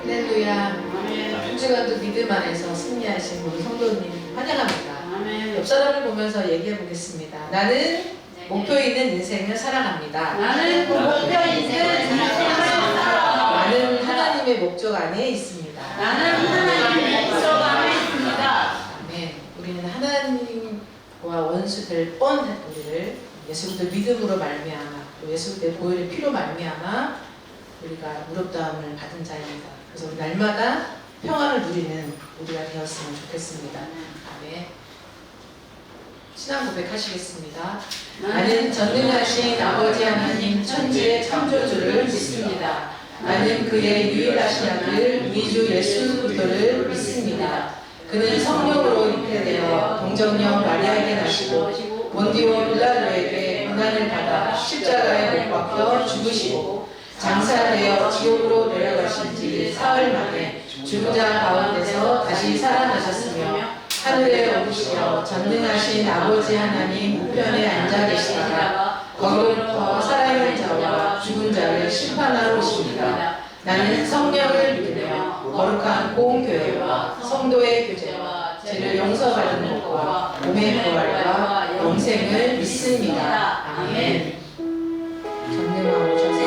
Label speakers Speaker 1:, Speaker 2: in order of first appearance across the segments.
Speaker 1: 할렐루야. 한 주간도 믿음 안에서 승리하신 우리 성도님 환영합니다. 옆 사람을 보면서 얘기해 보겠습니다. 나는 목표 있는 인생을 살아갑니다.
Speaker 2: 나는 목표 있는 인생을 살아갑니다.
Speaker 1: 나는 하나님의 목적 안에 있습니다.
Speaker 2: 나는 하나님의 목적 안에 있습니다.
Speaker 1: 아멘. 우리는 하나님과 원수 될 뻔한 우리를 예수 그리스도 믿음으로 말미암아 또 예수 그리스도의 보혈의 피로 말미암아 우리가 무릎다움을 받은 자입니다. 그래서 우리 날마다 평안을 누리는 우리가 되었으면 좋겠습니다. 아멘. 신앙 고백하시겠습니다. 나는 전능하신 아버지 하나님 천지의 창조주를 믿습니다. 나는 그의 유일하신 아들 위주 예수 그리스도를 믿습니다. 그는 성령으로 잉태되어 동정녀 마리아에게 나시고 본디오 빌라도에게 고난을 받아 십자가에 못 박혀 죽으시고 장사되어 지옥으로 내려가신 지 사흘 만에 죽은 자 가운데서 다시 살아나셨으며 하늘에 오르시어 전능하신 아버지 하나님 우편에 앉아 계시다가 거기로부터 살아있는 자와 죽은 자를 심판하러 오십니다. 나는 성령을 믿으며 거룩한 공교회와 성도의 교제와 죄를 용서받는 것과 몸의 부활과 영생을 믿습니다. 아멘. 전능하고 오셔서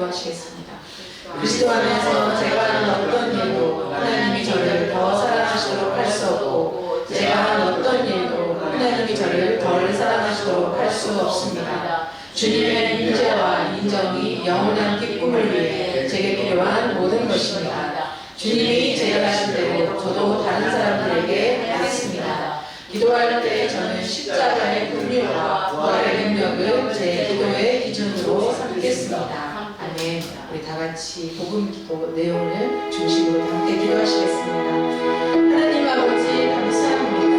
Speaker 1: 찬양드리겠습니다. 그리스도 안에서 제가 하는 어떤 일도 하나님이 저를 더 사랑하시도록 할 수 없고 제가 하는 어떤 일도 하나님이 저를 덜 사랑하시도록 할 수 없습니다. 주님의 인재와 인정이 영원한 기쁨을 위해 제게 필요한 모든 것입니다. 주님이 제가 하신 대로 저도 다른 사람들에게 하겠습니다. 기도할 때 저는 십자가의 긍휼과 부활의 능력을 제 기도의 기준으로 삼겠습니다. 아멘. 우리 다 같이 복음 기도 내용을 중심으로 함께 기도하시겠습니다. 하나님 아버지 감사합니다.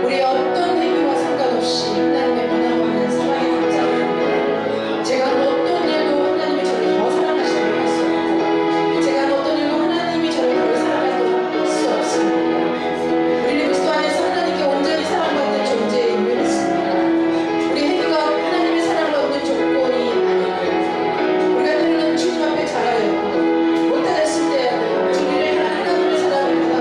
Speaker 1: 우리 어떤 행위와 상관없이 하나님의 변함없는 사랑에 감사합니다. 제가 어떤 일도 하나님이 저를 더 사랑하시도록 할 수 없고 제가 어떤 일도 하나님이 저를 덜 사랑하도록 할 수 없습니다. 우리는 그리스도 안에서 하나님께 온전히 사랑받는 존재임을 믿습니다. 우리 행위가 하나님의 사랑을 얻는 조건이 아니고 우리가 주님 앞에 자라였고 못하였을 때 주님을 하나님의 사랑을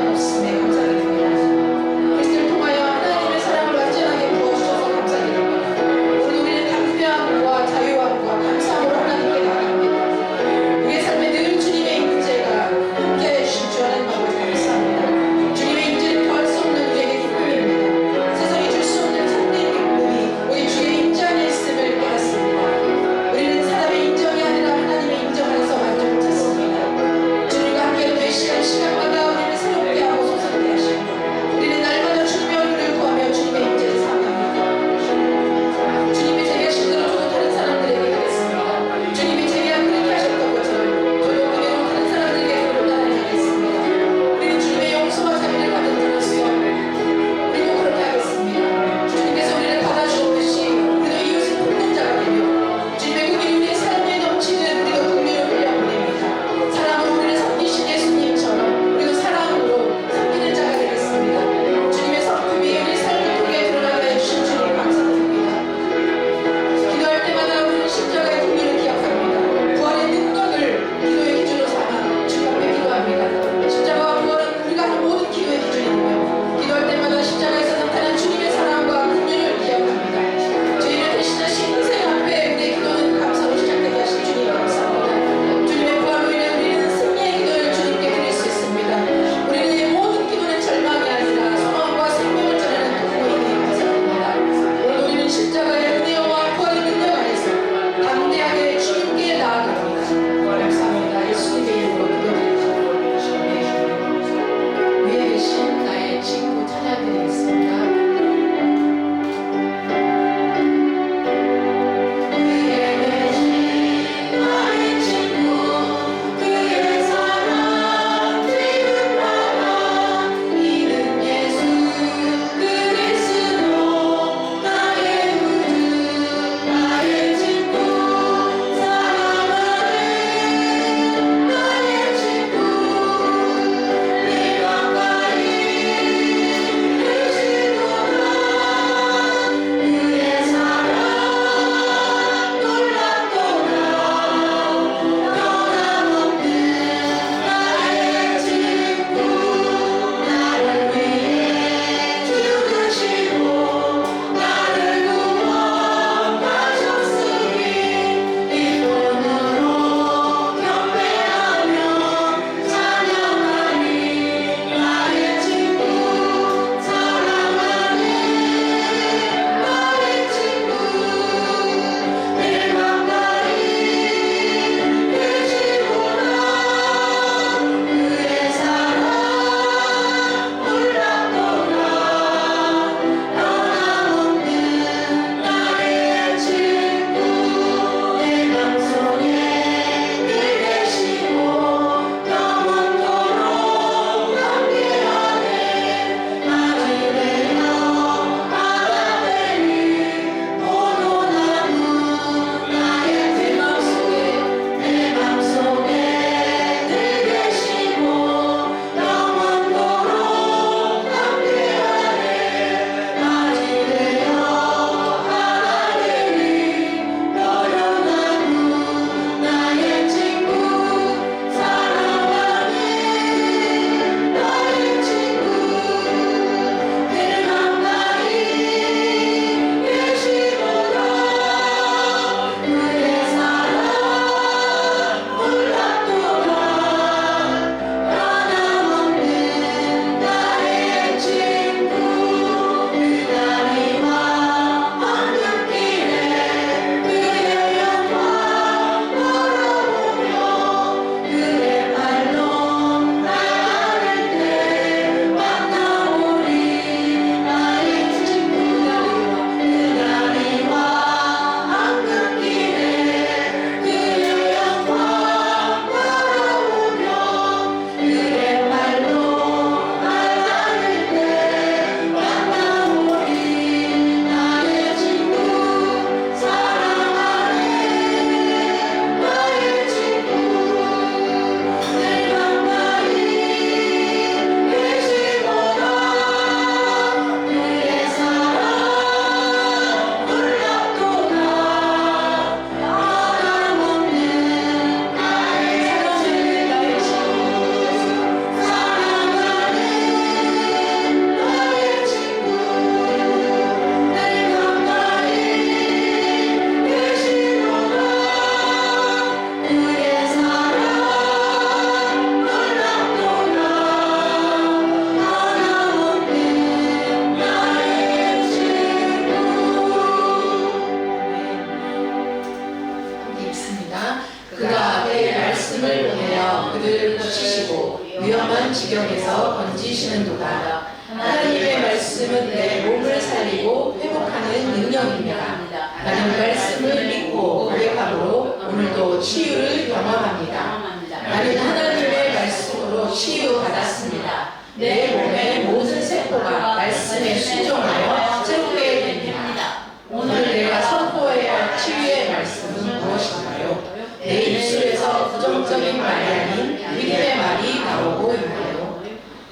Speaker 1: 지키시는도다. 하나님의 말씀은 내 몸을 살리고 회복하는 능력입니다. 나는 말씀을 믿고 고백함으로 오늘도 치유를 경험합니다. 나는 하나님의 말씀으로 치유받았습니다. 내 몸의 모든 세포가 말씀에 순종하여 새롭게 됩니다. 오늘 내가 선포해야 할 치유의 말씀은 무엇인가요? 내 입술에서 부정적인 말이 아닌 믿음의 말이 나오고 있나요?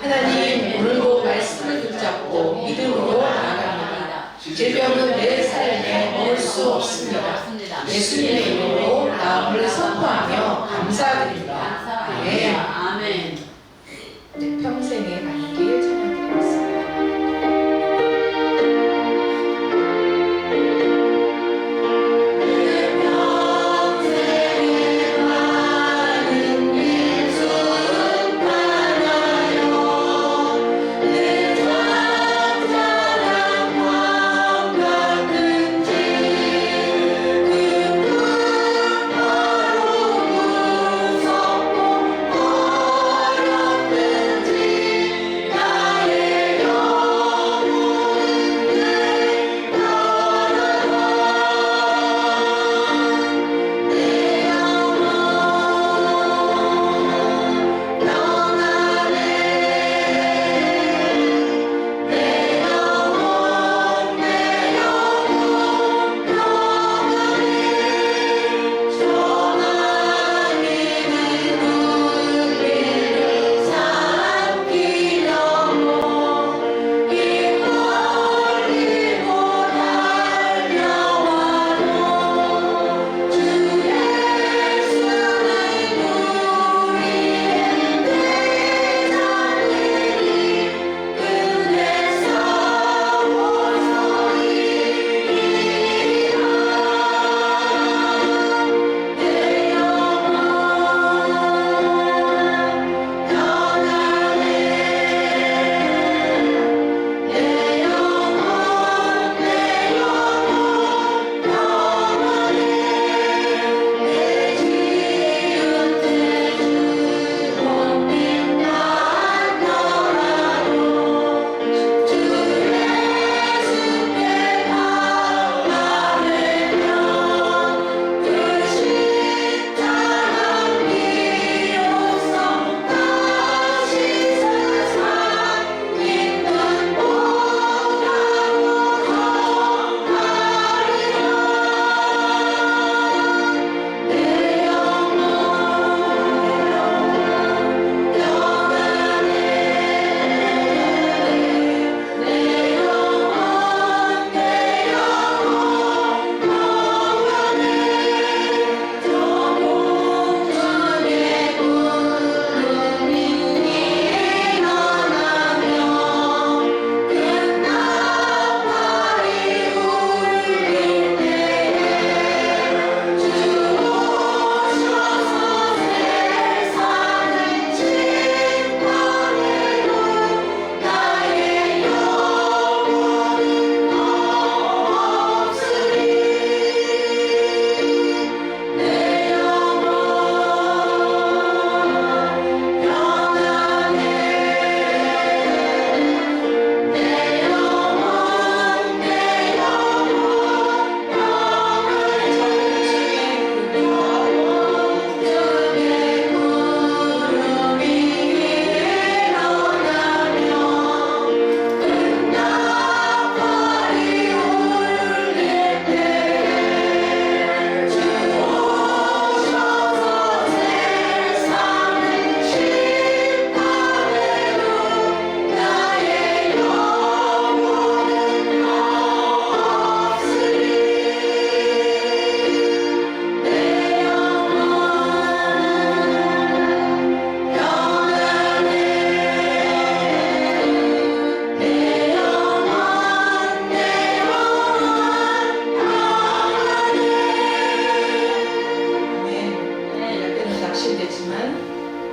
Speaker 1: 하나님, 오늘도 말씀을 붙잡고 믿음으로 나아갑니다. 질병은 내 삶에 머물 수 없습니다. 예수님의 이름으로 나음을 선포하며 감사드립니다. 아멘.
Speaker 2: 아멘.
Speaker 1: 네, 평생의 만길 찬양드리겠습니다.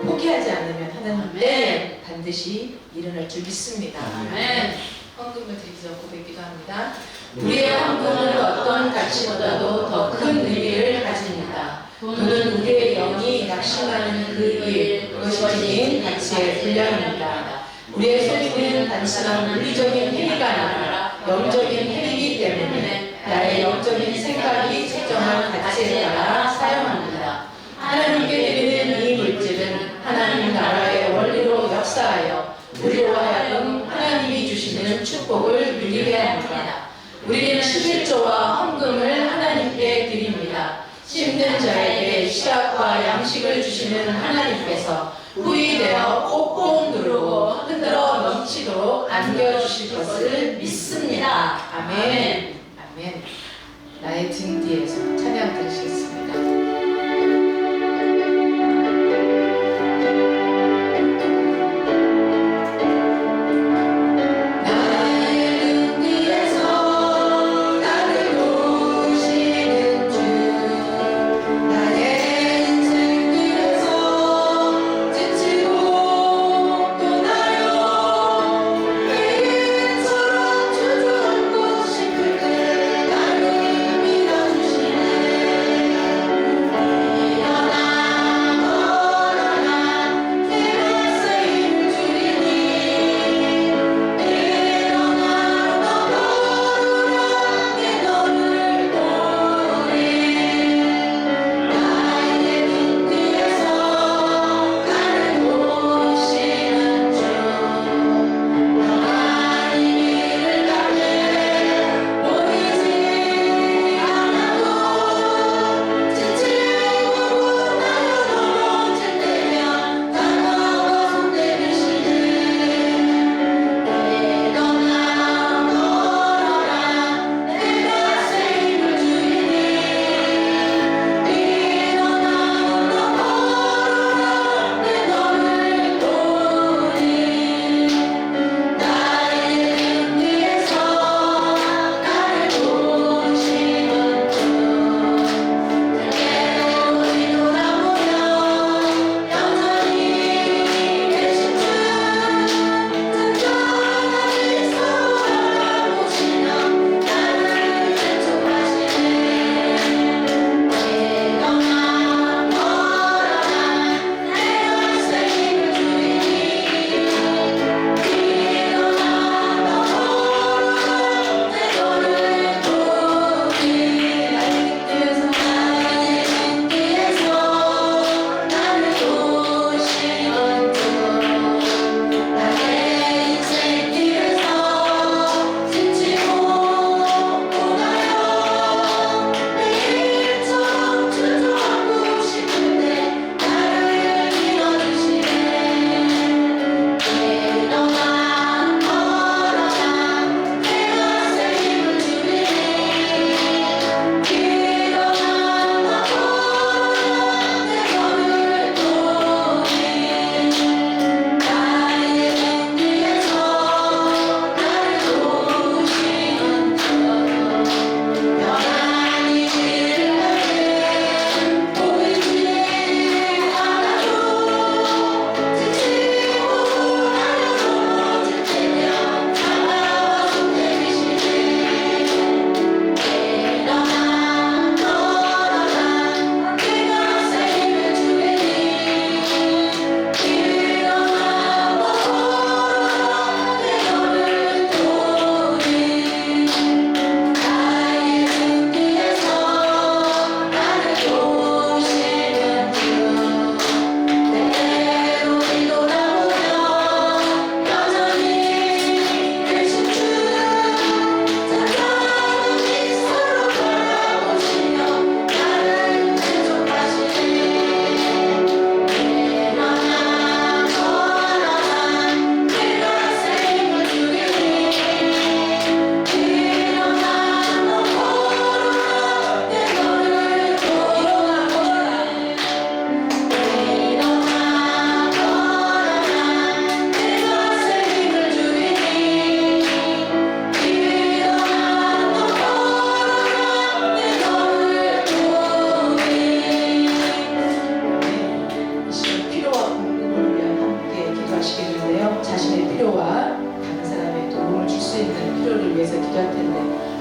Speaker 1: 포기하지 않으면 하나님 때 반드시 일어날 줄 믿습니다.
Speaker 2: 아멘.
Speaker 1: 헌금을 드리면서 고백기도 합니다. 우리의 헌금은 어떤 가치보다도 더 큰 의미를 가집니다. 돈은 우리의 영이 낙심하는 그 일, 그것이 지닌 가치의 분량입니다. 우리의 소리는 단순한 물리적인 행위가 아니라 영적인 행위이기 때문에 나의 영적인 생각이 측정한 가치에 따라 사용합니다. 하나님께 드리는 이 물질은 하나님 나라의 원리로 역사하여 우리로 하여금 하나님이 주시는 축복을 누리게 합니다. 우리는 11조와 헌금을 하나님께 드립니다. 심는 자에게 씨앗과 양식을 주시는 하나님께서 후이되어 꼭꼭 누르고 흔들어 넘치도록 안겨주실 것을 믿습니다. 아멘. 아멘. 나의 등 뒤에서 찬양 들으시겠습니다.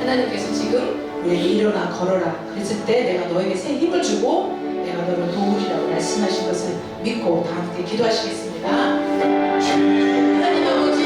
Speaker 1: 하나님께서 지금 우리에게 일어나 걸어라 그랬을 때 내가 너에게 새 힘을 주고 내가 너를 도우리라고 말씀하신 것을 믿고 다 함께 기도하시겠습니다. 하나님 아버지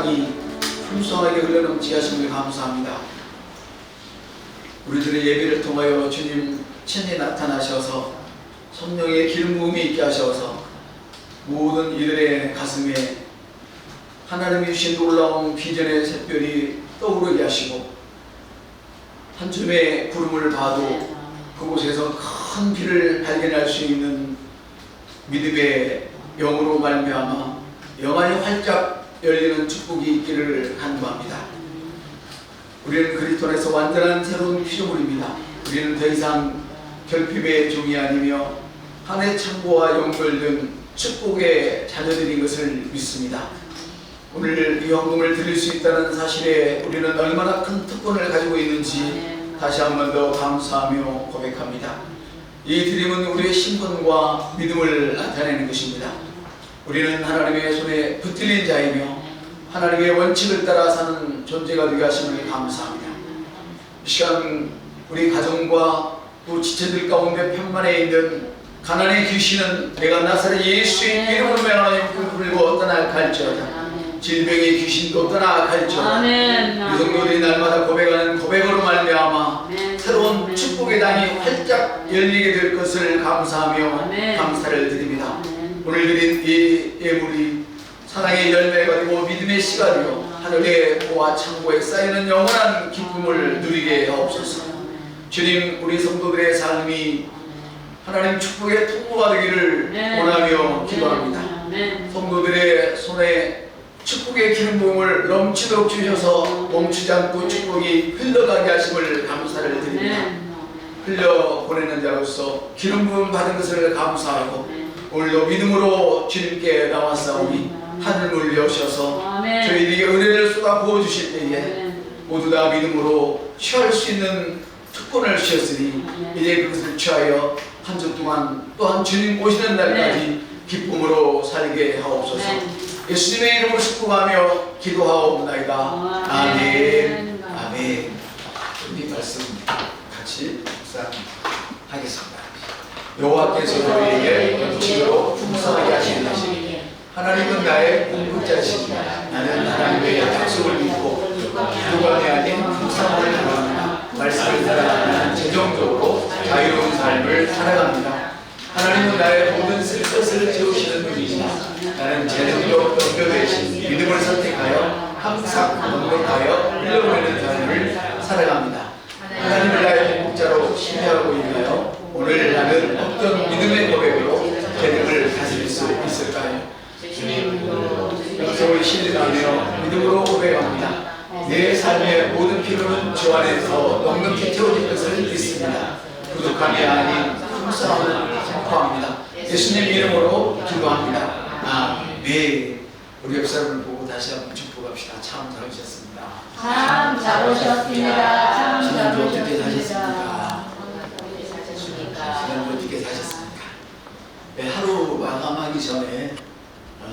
Speaker 3: 사랑이 풍성하게 흘러넘치게 하심을 감사합니다. 우리들의 예배를 통하여 주님 친히 나타나셔서 성령의 기름 부음이 있게 하셔서 모든 이들의 가슴에 하나님이 주신 놀라운 비전의 샛별이 떠오르게 하시고 한 줌의 구름을 봐도 그곳에서 큰 비를 발견할 수 있는 믿음의 영으로 말미암아 영안이 활짝 열리는 축복이 있기를 간구합니다. 우리는 그리스도 안에서 완전한 새로운 피조물입니다. 우리는 더 이상 결핍의 종이 아니며 하나님의 창고와 연결된 축복의 자녀들인 것을 믿습니다. 오늘 이 헌금을 드릴 수 있다는 사실에 우리는 얼마나 큰 특권을 가지고 있는지 다시 한 번 더 감사하며 고백합니다. 이 드림은 우리의 신분과 믿음을 나타내는 것입니다. 우리는 하나님의 손에 붙들린 자이며 하나님의 원칙을 따라 사는 존재가 되게 하심을 감사합니다. 이 시간 우리 가정과 또 지체들 가운데 편만에 있는 가난의 귀신은 내가 나사렛 예수의 이름으로 명하여 불고 떠나갈지어다. 질병의 귀신도 떠나갈지어다. 우리 성도들이 날마다 고백하는 고백으로 말미암아 새로운 축복의 단이 활짝 열리게 될 것을 감사하며 감사를 드립니다. 오늘 드린 이 예물이 사랑의 열매가 되고 믿음의 씨가 되어 하늘의 보화 창고에 쌓이는 영원한 기쁨을 누리게 하옵소서. 주님, 우리 성도들의 삶이 하나님 축복의 통로가 되기를 원하며 기도합니다. 성도들의 손에 축복의 기름 부음을 넘치도록 주셔서 멈추지 않고 축복이 흘러가게 하심을 감사를 드립니다. 흘려보내는 자로서 기름 부음 받은 것을 감사하고 오늘도 믿음으로 주님께 나왔사오니 하늘을 여셔서 저희에게 은혜를 쏟아 부어주실 때에 모두 다 믿음으로 취할 수 있는 특권을 주셨으니 이제 그것을 취하여 한 주 동안 또한 주님 오시는 날까지 기쁨으로 살게 하옵소서. 예수님의 이름으로 축복하며 기도하옵나이다. 아멘. 아멘. 이 말씀 같이 묵상하겠습니다. 여호와께서 너희에게 넘치도록 풍성하게 하시는 것이 하나님은 나의 공급자시니라. 나는 하나님의 약속을 믿고 기도가 아닌 풍성함을 바랍니다. 말씀을 따라 나는 재정적으로 자유로운 삶을 살아갑니다. 하나님은 나의 모든 쓸 것을 채우시는 분이시다. 나는 재능력 넘겨되신 믿음을 선택하여 항상 넉넉하여 흘려보내는 삶을 살아갑니다. 하나님을 나의 공급자로 신뢰하고 있나요? 오늘 나는 어떤 믿음의 고백으로 재능을 다스릴 수 있을까요? 영성을 신뢰하며 믿음으로 고백합니다. 내 삶의 모든 필요는 주 안에서 넉넉히 채워질 것을 믿습니다. 부족함이 아닌 풍성함을 선포합니다. 예수님 이름으로 기도합니다. 아멘. 우리 옆 사람을 보고 다시 한번 축복합시다. 참 잘오셨습니다.
Speaker 2: 참 잘오셨습니다. 참
Speaker 3: 지난주 어떻게
Speaker 2: 잘오셨습니다.
Speaker 3: 사셨습니까? 지난주 어떻게 사셨습니까? 네, 하루 마감하기 전에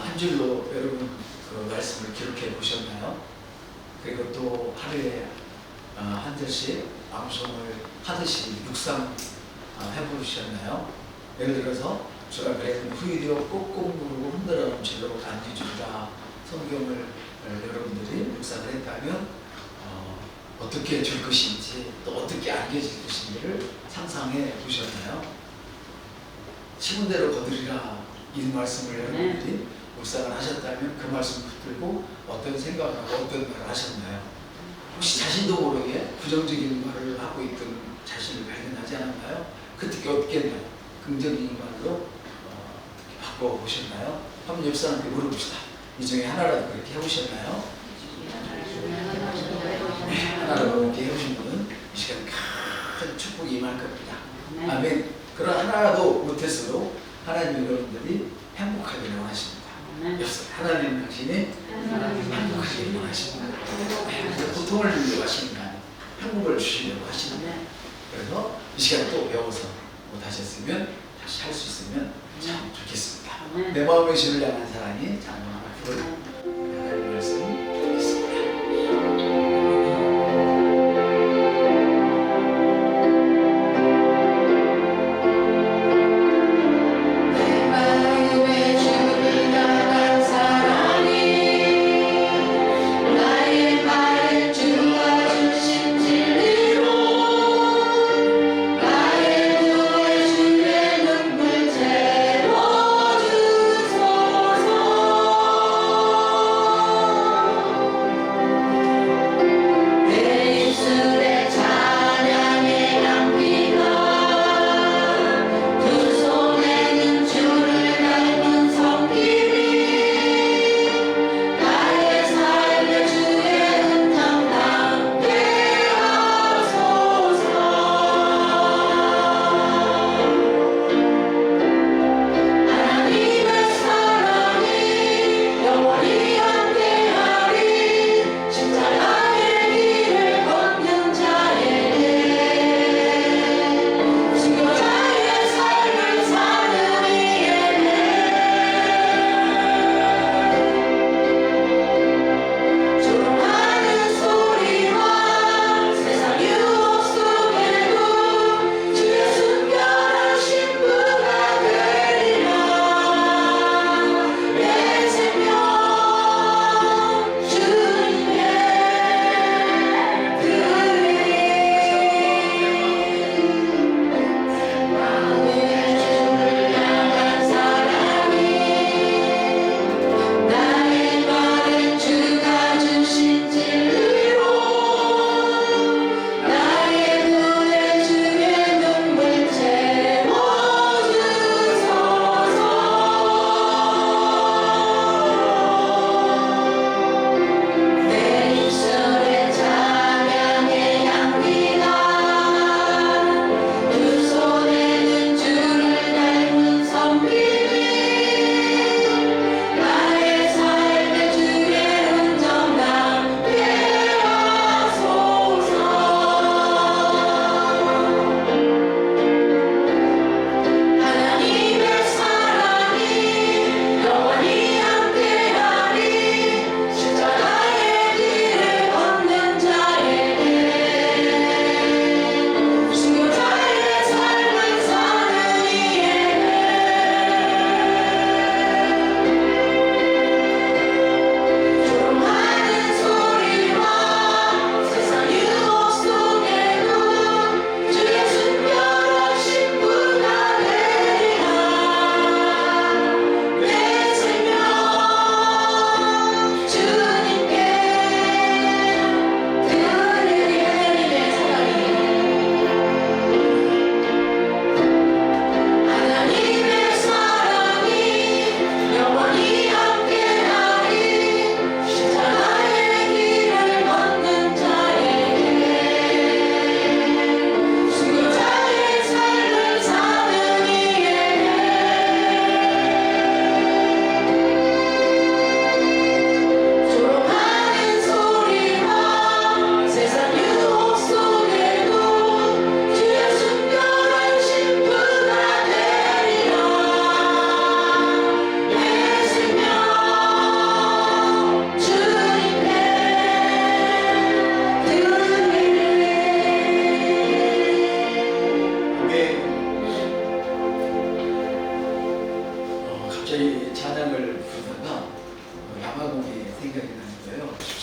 Speaker 3: 한 줄로 여러분 그 말씀을 기록해 보셨나요? 그리고 또 하루에 한 절씩 암송을 하듯이 묵상 해보셨나요? 예를 들어서 주가 그랬던 후이되어 꼭꼭 누르고 흔들어 넘치도록 안지주다 성경을 여러분들이 묵상을 했다면 어떻게 줄 것인지 또 어떻게 안겨질 것인지를 상상해 보셨나요? 심은 대로 거두리라 이 말씀을 여러분들이 묵상을 하셨다면 그 말씀 붙들고 어떤 생각을 하고 어떤 말을 하셨나요? 혹시 자신도 모르게 부정적인 말을 하고 있던 자신을 발견하지 않았나요? 그때 어떻게 했나요? 긍정적인 말로 바꿔보셨나요? 한번 옆 사람한테 물어봅시다. 이 중에 하나라도 그렇게 해보셨나요? 네, 하나라도 그렇게 해보신 분은 이 시간 큰 축복이 임할 겁니다. 아멘. 그런 하나라도 못했어도 하나님 여러분들이 행복하기를 원하십니다. 하나님 당신이 행복하기를 원하십니다. 고통을 주려고 하시는 게 아니고 행복을 주시려고 하시는 거예요. 그래서 이 시간 또 배워서 못하셨으면 다시 할 수 있으면 참 좋겠습니다. 내 마음의 주를 향한 사랑이 장엄한 앞으로 나갈 말씀 드리겠습니다.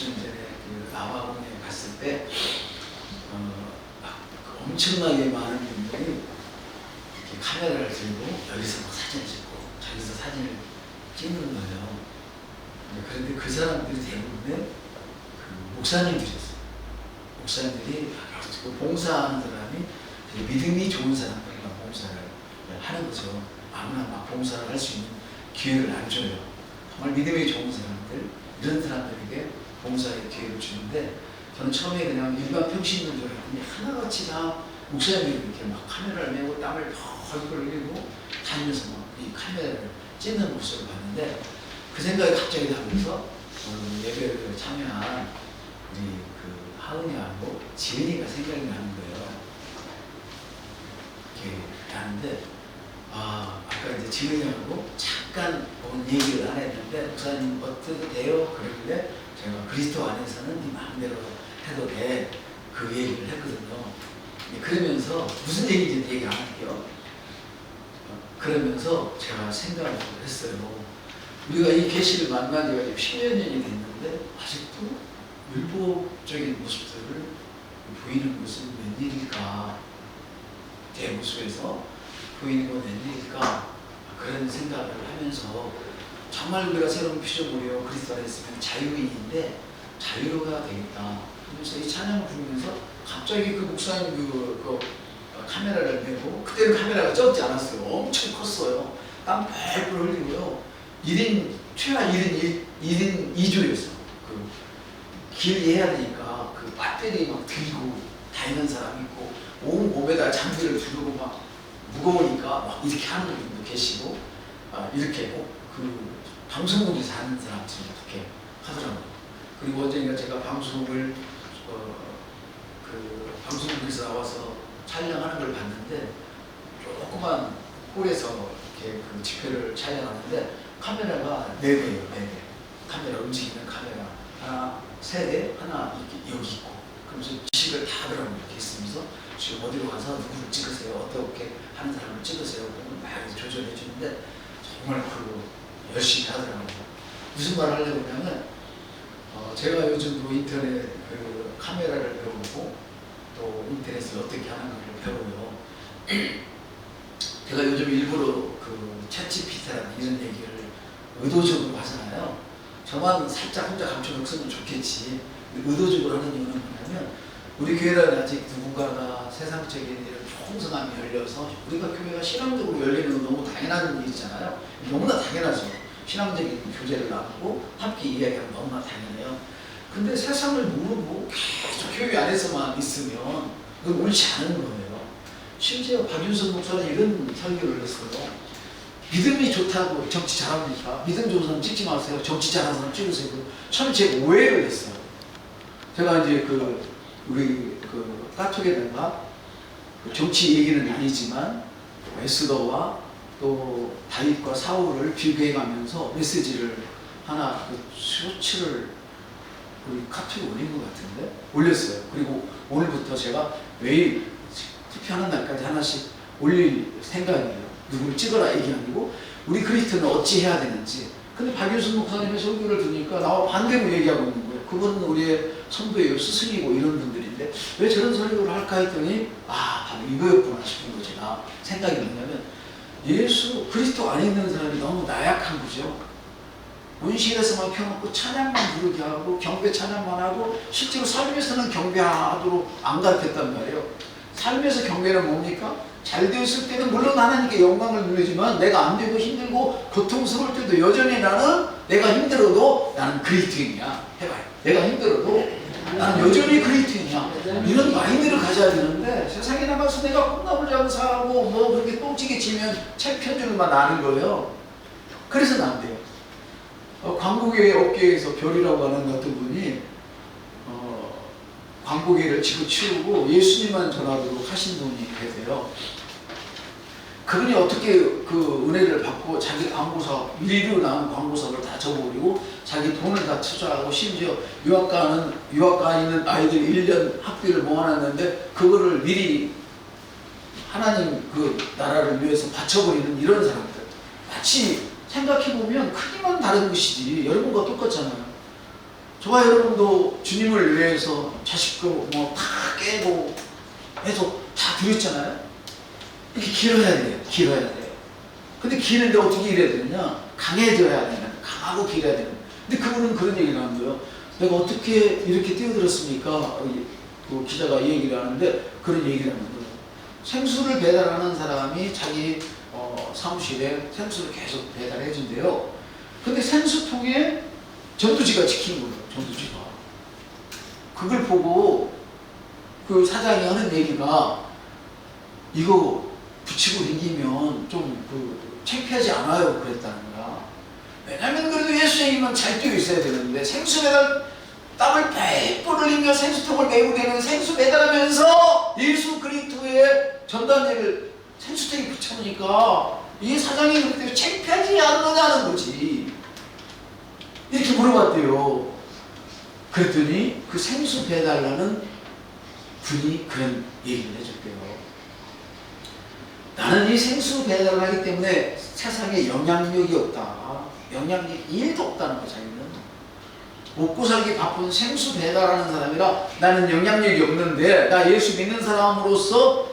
Speaker 3: 수년 전에 그 남아공에 갔을 때 엄청나게 많은 분들이 이렇게 카메라를 들고 여기서 막 사진 찍고 저기서 사진을 찍는 거예요. 그런데 그 사람들이 대부분 그 목사님들이었어요. 목사님들이 그 봉사하는 사람이 믿음이 좋은 사람들만 봉사를 하는 거죠. 아무나 막 봉사를 할 수 있는 기회를 안 줘요. 정말 믿음이 좋은 사람들, 이런 사람들에게 봉사의 기회를 주는데, 저는 처음에 그냥 일반 평신도인 줄 알았더니 하나같이 다 목사님들이 이렇게 막 카메라를 메고 땀을 펄펄 흘리고 다니면서 막 이 카메라를 찍는 모습을 봤는데, 그 생각이 갑자기 나면서 예배를 참여한 우리 그 하은이하고 지은이가 생각이 나는 거예요. 이렇게 나는데, 아까 이제 지은이하고 잠깐 얘기를 안 했는데, 목사님 어떻게 돼요? 그러길래 제가 그리스도 안에서는 네 마음대로 해도 돼. 그 얘기를 했거든요. 그러면서 무슨 얘기인지 얘기 안 할게요. 그러면서 제가 생각을 했어요. 우리가 이 계시를 만난 지가 10여 년이 됐는데 아직도 율법적인 모습들을 보이는 것은 웬일일까? 제 모습에서 보이는 건 웬일일까? 그런 생각을 하면서 정말 우리가 새로운 피조물이요 그리스도 안에 있으면 자유인인데 자유로가 되겠다. 그래서 이 찬양을 부르면서 갑자기 그 목사님 그 카메라를 메고, 그때는 카메라가 적지 않았어요. 엄청 컸어요. 땀 펄펄 흘리고요. 1인 최하 1인 2조였어. 그 길 이해해야 되니까 그 배터리 막 들고 다니는 사람이 있고, 온 몸에다 장비를 두르고 막 무거우니까 막 이렇게 하는 분도 계시고, 이렇게 그 방송국에서 하는 사람처럼 이렇게 하더라고요. 그리고 언젠가 제가 방송을 그 방송국에서 나와서 촬영하는 걸 봤는데, 조그만 홀에서 이렇게 그 집회를 촬영하는데 카메라가 4대예요, 4대. 카메라, 움직이는 카메라 하나, 3대, 하나 여기 있고, 그러면서 지식을 다 하더라고요. 이렇게 있으면서 지금 어디로 가서 누구를 찍으세요, 어떻게 하는 사람을 찍으세요, 그러면 막 조절해 주는데 정말 그 열심히 하더라고요. 무슨 말을 하려고 하냐면, 제가 요즘도 인터넷 그 카메라를 배우고 또 인터넷을 어떻게 하는 걸 배워요. 제가 요즘 일부러 그 챗GPT라는 이런 얘기를 의도적으로 하잖아요. 저만 살짝 혼자 감춰놓고 쓰면 좋겠지. 의도적으로 하는 이유는 뭐냐면, 우리 교회는 아직 누군가가 세상적인 이런 풍성함이 열려서, 우리가 교회가 신앙적으로 열리는 건 너무 당연한 일이잖아요. 너무나 당연하죠. 신앙적인 교제를 나누고 함께 이야기하면 너무나 당연해요. 근데 세상을 모르고 계속 교회 안에서만 있으면 그건 옳지 않은 거예요. 심지어 박윤선 목사는 이런 설교를 했어요. 믿음이 좋다고 정치 잘합니까? 믿음 좋은 사람 찍지 마세요. 정치 잘하는 사람 찍으세요. 처음에 제가 오해를 했어요. 제가 이제 우리 카톡에다가 정치 얘기는 아니지만 에스더와 또 다윗과 사울을 비교해가면서 메시지를 하나 쇼츠를 우리 카톡에 올린 것 같은데 올렸어요. 그리고 오늘부터 제가 매일 투표하는 날까지 하나씩 올릴 생각이에요. 누구를 찍어라 얘기 아니고 우리 그리스도는 어찌 해야 되는지. 근데 박윤순 목사님의 설교를 들으니까 나와 반대로 얘기하고 있는 거예요. 그분은 우리의 선배예요, 스승이고 이런 분들인데 왜 저런 설교를 할까 했더니 바로 이거였구나 싶은 거. 제가 생각이 뭐냐면, 예수 그리스도 안에 있는 사람이 너무 나약한 거죠. 온실에서만 펴놓고 찬양만 부르게 하고 경배 찬양만 하고 실제로 삶에서는 경배하도록 안 가르쳤단 말이에요. 삶에서 경배는 뭡니까? 잘 되었을 때는 물론 하나님께 영광을 누리지만 내가 안 되고 힘들고 고통스러울 때도 여전히 나는, 내가 힘들어도 나는 그리스도인이야. 해봐요. 내가 힘들어도 나는 여전히 그리스도인이야. 이런 마인드를 가져야 되는데, 세상에 나가서 내가 콩나물 장사하고 뭐 그렇게 똥찌개 치면 책 편주는만 나는 거예요. 그래서는 안 돼요. 광고계 업계에서 별이라고 하는 어떤 분이 광고계를 치우고 예수님만 전하도록 하신 분이 계세요. 그분이 어떻게 그 은혜를 받고 자기 광고사, 미리로 나온 광고사를 다 접어버리고 자기 돈을 다 투자하고, 심지어 유학가 있는 아이들 1년 학비를 모아놨는데 그거를 미리 하나님 그 나라를 위해서 바쳐버리는 이런 사람들. 마치 생각해보면 크기만 다른 것이지 여러분과 똑같잖아요. 저와 여러분도 주님을 위해서 자식도 뭐 다 깨고 해서 다 드렸잖아요. 이게 길어야 돼요. 길어야 돼요. 근데 기는데 어떻게 일해야 되느냐? 강해져야 되는, 강하고 길어야 되는. 근데 그분은 그런 얘기를 하는 거예요. 내가 어떻게 이렇게 뛰어들었습니까? 그 기자가 이 얘기를 하는데 그런 얘기를 하는 거예요. 생수를 배달하는 사람이 자기 사무실에 생수를 계속 배달해 준대요. 근데 생수통에 전두지가 찍힌 거예요. 전두지가. 그걸 보고 그 사장이 하는 얘기가 이거 붙이고 다니면 좀 창피하지 않아요? 그랬다는 거야. 왜냐면 그래도 예수님은 잘 뛰어 있어야 되는데 생수 배달 땀을 뻘뻘 흘리며 생수통을 메고 되는 생수 배달하면서 예수 그리스도의 전단지를 생수통에 붙여놓으니까 이 사장이 그때 창피하지 않느냐는 거지. 이렇게 물어봤대요. 그랬더니 그 생수 배달하는 분이 그런 얘기를 해줬대요. 나는 이 생수 배달을 하기 때문에 세상에 영향력이 없다. 영향력이 1도 없다는 거 자기는. 먹고 살기 바쁜 생수 배달하는 사람이라 나는 영향력이 없는데 나 예수 믿는 사람으로서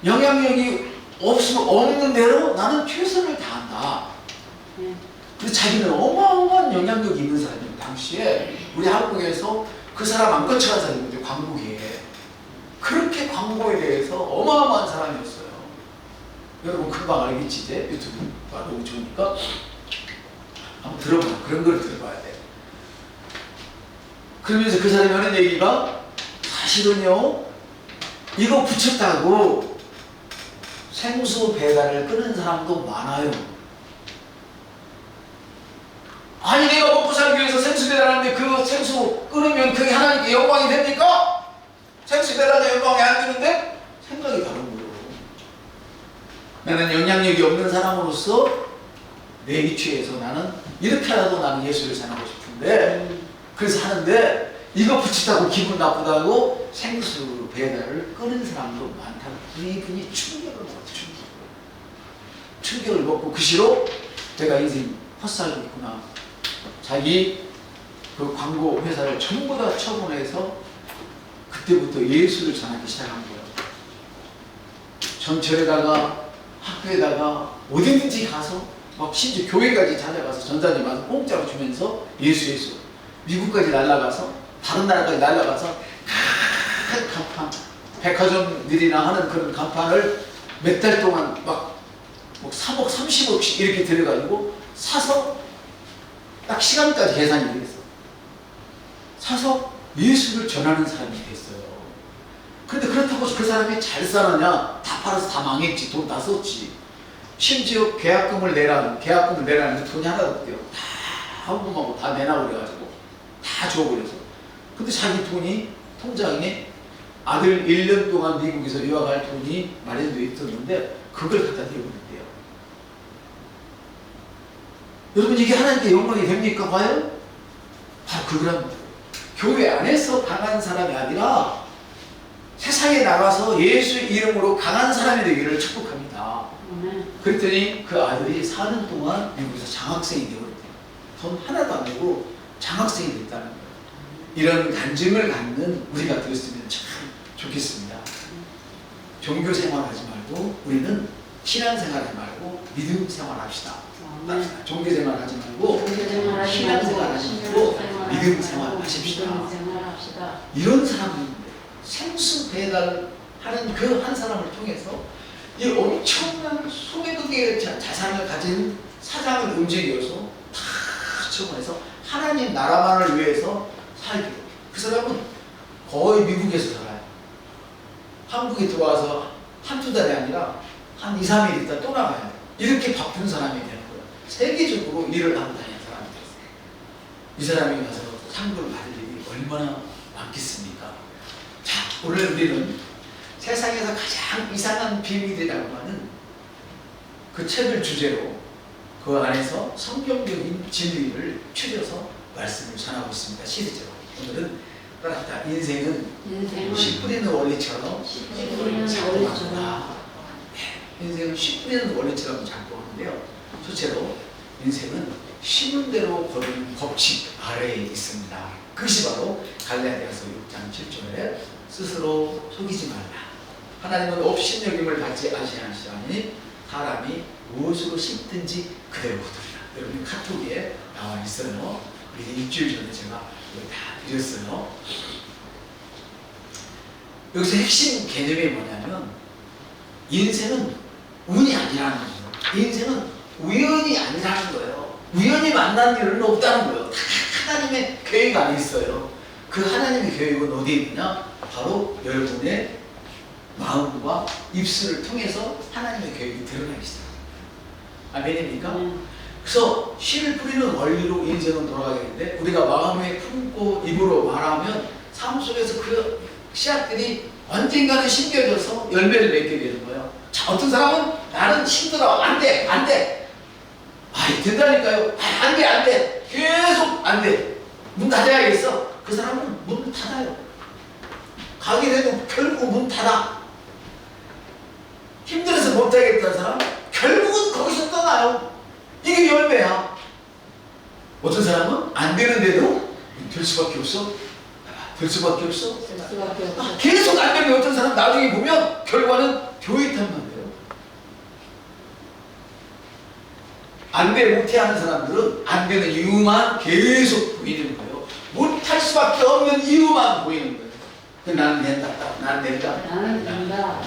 Speaker 3: 영향력이 없는 대로 나는 최선을 다한다. 근데 자기는 어마어마한 영향력이 있는 사람이에요. 당시에 우리 한국에서 그 사람 안 거쳐간 사람이거든요. 광고계에. 그렇게 광고에 대해서 어마어마한 사람이었어요. 여러분 금방 알겠지 이제 유튜브가 너무 좋으니까 한번 들어봐. 그런 걸 들어봐야 돼. 그러면서 그 사람이 하는 얘기가 사실은요 이거 붙였다고 생수 배달을 끊은 사람도 많아요. 아니 내가 먹고 살기 위해서 생수 배달하는데 그 생수 끊으면 그게 하나님께 영광이 됩니까? 생수 배달하는 영광이 안 되는데 생각이 다른 거예요. 나는 영향력이 없는 사람으로서 내 위치에서 나는 이렇게라도 나는 예수를 전하고 싶은데 그래서 하는데 이거 붙이다고 기분 나쁘다고 생수 배달을 끊은 사람도 많다고. 이분이 충격을 먹었죠. 충격을 먹고 그 시로 내가 인생 헛살고 있구나. 자기 그 광고 회사를 전부 다 처분해서 그때부터 예수를 전하기 시작한 거예요. 전철에다가 학교에다가 어디든지 가서 막 심지어 교회까지 찾아가서 전자님 와서 공짜로 주면서 예수 미국까지 날아가서 다른 나라까지 날아가서 큰 간판 백화점들이나 하는 그런 간판을 몇 달 동안 막 3억 30억씩 이렇게 들여가지고 사서 딱 시간까지 계산이 되겠어. 사서 예수를 전하는 사람이 됐어요. 그런데 그렇다고 그 사람이 잘 사느냐? 다 팔아서 다 망했지. 돈 다 썼지. 심지어 계약금을 내라는데 돈이 하나도 없대요. 다 헌금하고 다 내놔 그래가지고 다 줘버려서. 근데 자기 돈이 통장에 아들 1년 동안 미국에서 유학할 돈이 마련되어 있었는데 그걸 갖다 대버린대요. 여러분 이게 하나님께 영광이 됩니까? 과연? 바로 그거랍니다. 교회 안에서 강한 사람이 아니라 세상에 나가서 예수 이름으로 강한 사람이 되기를 축복합니다. 그랬더니 그 아들이 4년 동안 미국에서 장학생이 되어버렸대요. 돈 하나도 안 내고 장학생이 됐다는 거예요. 이런 간증을 갖는 우리가 되었으면 참 좋겠습니다. 종교 생활하지 말고 우리는 신앙 생활하지 말고 믿음 생활합시다. 종교 생활하지 말고 신앙 생활하지 말고 믿음 생활하십시다. 이런 사람인데 생수 배달하는 그 한 사람을 통해서 이 엄청난 수백억 개의 자산을 가진 사장을 움직여서 다 처분해서 하나님 나라만을 위해서 살게. 그 사람은 거의 미국에서 살아요. 한국에 들어와서 한두 달이 아니라 한 2, 3일 있다 또 나가요. 이렇게 바쁜 사람이 되는 거예요. 세계적으로 일을 하고 다니는 사람이 됐어요. 이 사람이 가서 상급을 받을 일이 얼마나 많겠습니까? 자, 오늘 우리는 세상에서 가장 이상한 비밀이라고 하는 그 책을 주제로 그 안에서 성경적인 진리를 추려서 말씀을 전하고 있습니다. 시리즈로. 오늘은 따라합니다. 인생은 씨 뿌리는 원리처럼 작동한다. 인생은 씨 뿌리는 원리처럼 작동하는데요. 첫째로 인생은 심은 대로 거두는 법칙 아래에 있습니다. 그것이 바로 갈라디아서 6장 7절에 스스로 속이지 말라. 하나님은 업신여김을 받지 아시하시니 사람이 무엇으로 심든지 그대로 거두리라. 여러분 카톡에 나와 있어요. 우리 일주일 전에 제가 이거 다 드렸어요. 여기서 핵심 개념이 뭐냐면 인생은 운이 아니라는 거예요. 인생은 우연이 아니라는 거예요. 우연히 만난 일은 없다는 거예요. 다 하나님의 계획 안에 있어요. 그 하나님의 계획은 어디에 있느냐? 바로 여러분의 마음과 입술을 통해서 하나님의 계획이 드러나기 시작합니다. 아멘입니까? 그래서 씨를 뿌리는 원리로 인생은 돌아가게 되는데 우리가 마음에 품고 입으로 말하면 삶 속에서 그 씨앗들이 언젠가는 심겨져서 열매를 맺게 되는 거예요. 자, 어떤 사람은 나는 힘들어. 안 돼. 안 돼. 아이, 된다니까요. 안 돼. 안 돼. 계속 안 돼. 문 닫아야겠어. 그 사람은 문 닫아요. 가게 돼도 결국 문 닫아. 힘들어서 못하겠다는 사람 결국은 거기서 떠나요. 이게 열매야. 어떤 사람은 안 되는데도 될 수밖에 없어. 될 수밖에 없어. 계속 안 되면 어떤 사람 나중에 보면 결과는 교회 탓만 돼요. 안 돼 못해 하는 사람들은 안 되는 이유만 계속 보이는 거예요. 못할 수밖에 없는 이유만 보이는 거예요. 나는 된다. 나는 된다.
Speaker 2: 나는 된다.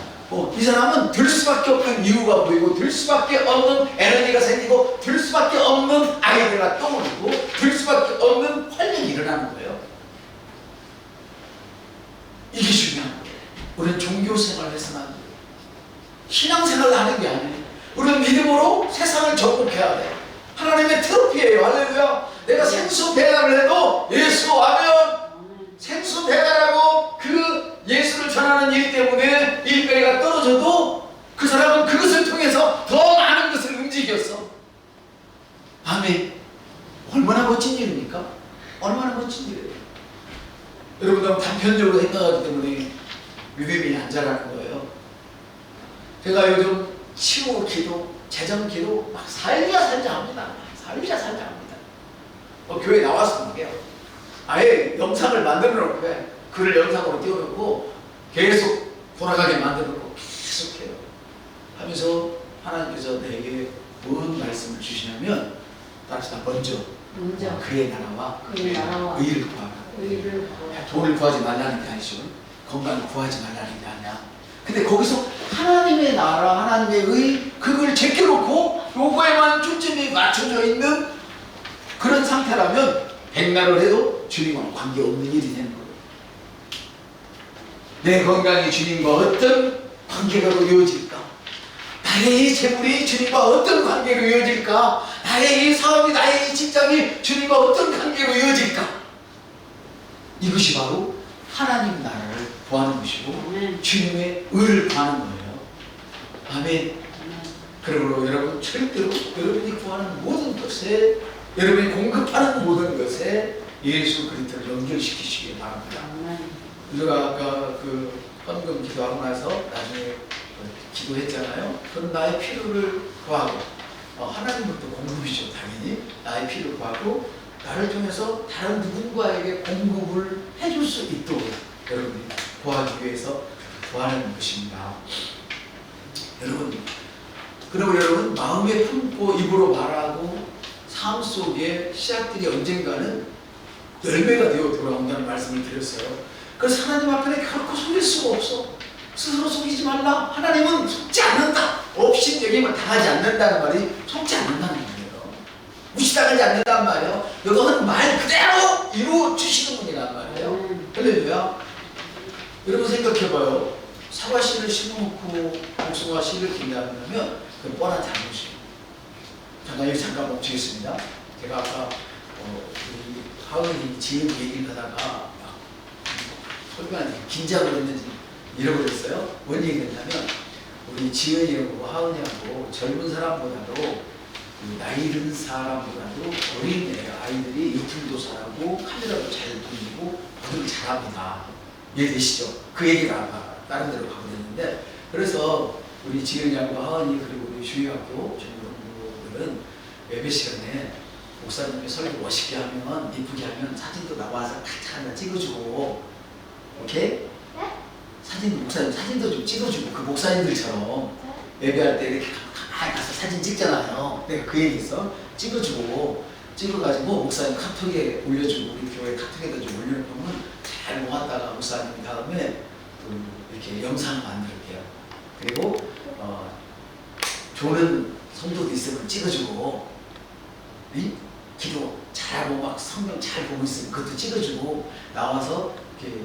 Speaker 3: 이 사람은 될 수밖에 없는 이유가 보이고 될 수밖에 없는 에너지가 생기고 될 수밖에 없는 아이디어가 떠오르고 될 수밖에 없는 활력이 일어나는 거예요. 이게 중요한 거예요. 우리는 종교생활을 해서는 안 돼요. 신앙생활을 하는 게 아니에요. 우리는 믿음으로 세상을 정복해야 돼. 하나님의 트로피예요. 할렐루야. 내가 생수 배달을 해도 예수 아멘. 생수 배달하고 그 예수를 전하는 일 때문에 일거리가 떨어져도 그 사람은 그것을 통해서 더 많은 것을 움직였어. 아멘. 얼마나 멋진 일입니까? 얼마나 멋진 일이에요. 여러분 너무 단편적으로 생각하기 때문에 믿음이 안 자라는 거예요. 제가 요즘 치유 기도, 재정 기도 막 살자 합니다. 살자 합니다. 교회 나와서 말이에요. 아예 영상을 만들어 놓고 글을 영상으로 띄워놓고 계속 돌아가게 만들어 놓고 계속해요. 하면서 하나님께서 내게 무슨 말씀을 주시냐면 따라서 먼저 그의 나라와 의를 구하라. 돈을 구하지 말라는 게 아니죠. 건강을 구하지 말라는 게 아니야. 근데 거기서 하나님의 나라, 하나님의 의 그걸 제껴놓고 요거에만 초점이 맞춰져 있는 그런 상태라면 백날을 해도 주님과 관계없는 일이 되는 거예요. 내 건강이 주님과 어떤 관계로 이어질까? 나의 이 재물이 주님과 어떤 관계로 이어질까? 나의 이 사업이, 나의 이 직장이 주님과 어떤 관계로 이어질까? 이것이 바로 하나님 나라를 구하는 것이고 주님의 의를 구하는 거예요. 아멘. 그러므로 여러분 절대로 여러분이 구하는 모든 것에, 여러분이 공급하는 모든 것에 예수 그리스도를 연결시키시기 바랍니다. 우리가 아까 그 헌금 기도하고 나서 나중에 기도했잖아요. 그럼 나의 필요를 구하고 하나님부터 공급이죠. 당연히 나의 필요를 구하고 나를 통해서 다른 누군가에게 공급을 해줄 수 있도록 여러분이 구하기 위해서 구하는 것입니다. 여러분, 그리고 여러분 마음에 품고 입으로 말하고 삶 속에 씨앗들이 언젠가는 열매가 되어 돌아온다는 말씀을 드렸어요. 그래서 하나님 앞에는 결코 속일 수가 없어. 스스로 속이지 말라. 하나님은 속지 않는다. 업신여김을 당하지 않는다는 말이 속지 않는다는 말이에요. 무시당하지 않는다는 말이에요. 이거는 말 그대로 이루어 주시는 분이란 말이에요. 할렐루야. 여러분 생각해봐요. 사과씨를 심어놓고 복숭아 씨를 기대하면 그건 뻔한 잘못이에요. 잠깐 멈추겠습니다. 제가 아까 우리 하은이 지은 얘기를 하다가 설교한테 긴장을 했는지 잃어버렸어요. 뭔 얘기했냐면 우리 지은이하고 하은이하고 젊은 사람보다도 나이 든 사람보다도 어린 아이들이 유튜브도 잘하고 카메라도 잘 돌리고 뭐든 잘합니다. 이해되시죠? 그 얘기가 아까 다른 데로 가고 있는데, 그래서 우리 지은이하고 하은이 그리고 우리 주의학교 전문가들은 예배 시간에 목사님이 설교 멋있게 하면, 이쁘게 하면 사진도 나와서 하나 찍어주고, 오케이?
Speaker 2: 네?
Speaker 3: 목사님 사진도 좀 찍어주고, 그 목사님들처럼 예배할 때 이렇게 가만히 가서 사진 찍잖아요. 내가 그 얘기 있어. 찍어가지고 목사님 카톡에 올려주고, 우리 교회 카톡에다 좀 올려놓으면 잘 모았다가 목사님 다음에 또 이렇게 영상을 만들게요. 그리고 좋은 성도도 있으면 찍어주고, 응? 기도 잘하고 막 성경 잘 보고 있으면 그것도 찍어주고, 나와서 이렇게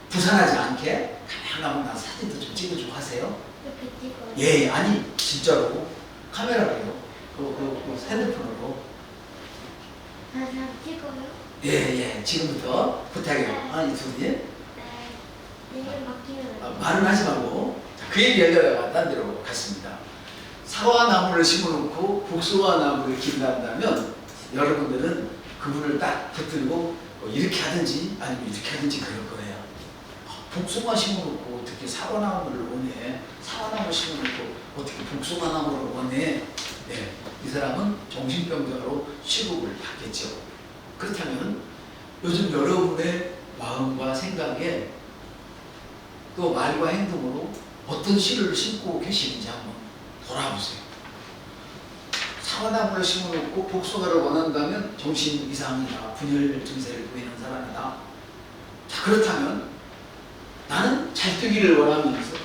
Speaker 3: 부산하지 않게 가만히 나서 사진도 좀 찍어주고 하세요.
Speaker 2: 이렇게 찍어요.
Speaker 3: 예, 아니 진짜로 카메라로요. 그 핸드폰으로.
Speaker 2: 다 찍어요?
Speaker 3: 예, 지금부터 부탁해요. 아니 둘이
Speaker 2: 네. 내일 맡기면
Speaker 3: 말은 하지 말고. 자, 그 얘기하려다가 딴 데로 갔습니다. 사과나무를 심어놓고 복숭아나무를 기른다면 여러분들은 그분을 딱 붙들고 이렇게 하든지 아니면 이렇게 하든지 그럴 거예요. 복숭아 심어놓고 어떻게 사과나무를 원해? 사과나무 심어놓고 어떻게 복숭아나무를 원해? 네, 이 사람은 정신병자로 취급을 받겠죠. 그렇다면 요즘 여러분의 마음과 생각에 또 말과 행동으로 어떤 씨를 심고 계시는지 한번 돌아보세요. 사과나무를 심어놓고 복숭아를 원한다면 정신 이상이다, 분열 증세를 보이는 사람이다. 자, 그렇다면 나는 잘 되기를 원하면서,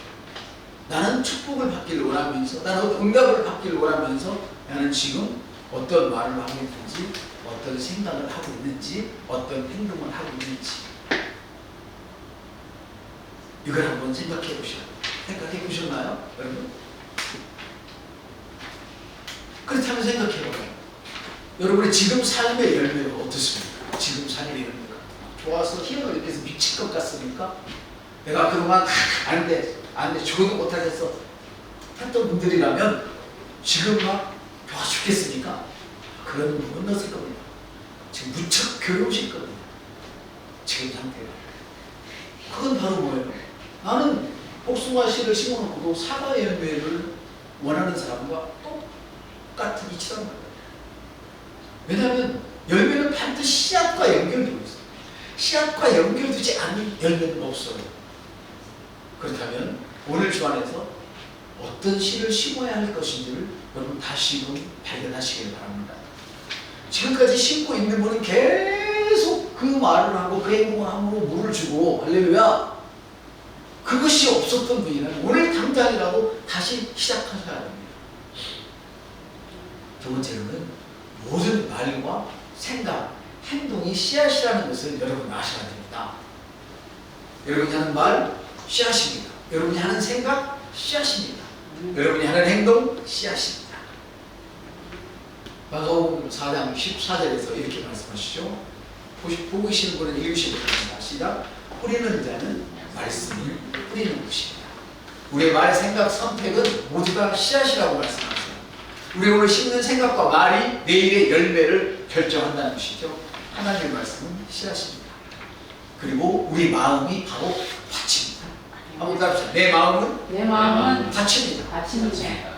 Speaker 3: 나는 축복을 받기를 원하면서, 나는 응답을 받기를 원하면서 나는 지금 어떤 말을 하고 있는지, 어떤 생각을 하고 있는지, 어떤 행동을 하고 있는지, 이걸 한번 생각해 보셨나요? 여러분? 그렇다면 생각해 봐요. 여러분의 지금 삶의 열매가 어떻습니까? 지금 삶의 열매가 좋아서 힘을 이렇게 해서 미칠 것 같습니까? 내가 그동안 안 돼, 죽어도 못하겠어 했던 분들이라면 지금 막 좋아 죽겠습니까? 그런 부분은 없을 겁니다. 지금 무척 괴로우실 겁니다. 지금 상태가. 그건 바로 뭐예요? 나는 복숭아 씨를 심어놓고도 사과 열매를 원하는 사람과 똑같은 이치라는 거예요. 왜냐하면 열매는 반드시 씨앗과 연결되어 있어요. 씨앗과 연결되지 않은 열매는 없어요. 그렇다면 오늘 주안에서 어떤 씨를 심어야 할 것인지를 여러분 다시금 발견하시길 바랍니다. 지금까지 심고 있는 분은 계속 그 말을 하고 그 행동을 함으로 물을 주고, 할렐루야, 그것이 없었던 분이라면 오늘 당장이라도 다시 시작하셔야 합니다. 두 번째로는 모든 말과 생각, 행동이 씨앗이라는 것을 여러분 아셔야 됩니다. 여러분이 하는 말, 씨앗입니다. 여러분이 하는 생각, 씨앗입니다. 여러분이 하는 행동, 씨앗입니다. 마가복음 4장 14절에서 이렇게 말씀하시죠. 보고 계시는 분은 읽으시고 있습니다. 시작. 뿌리는 자는 말씀을 뿌리는 것입니다. 우리의 말, 생각, 선택은 모두 다 씨앗이라고 말씀하세요. 우리 오늘 심는 생각과 말이 내일의 열매를 결정한다는 것이죠. 하나님의 말씀은 씨앗입니다. 그리고 우리 마음이 바로 밭입니다. 한번 답시다. 내 마음은 밭입니다.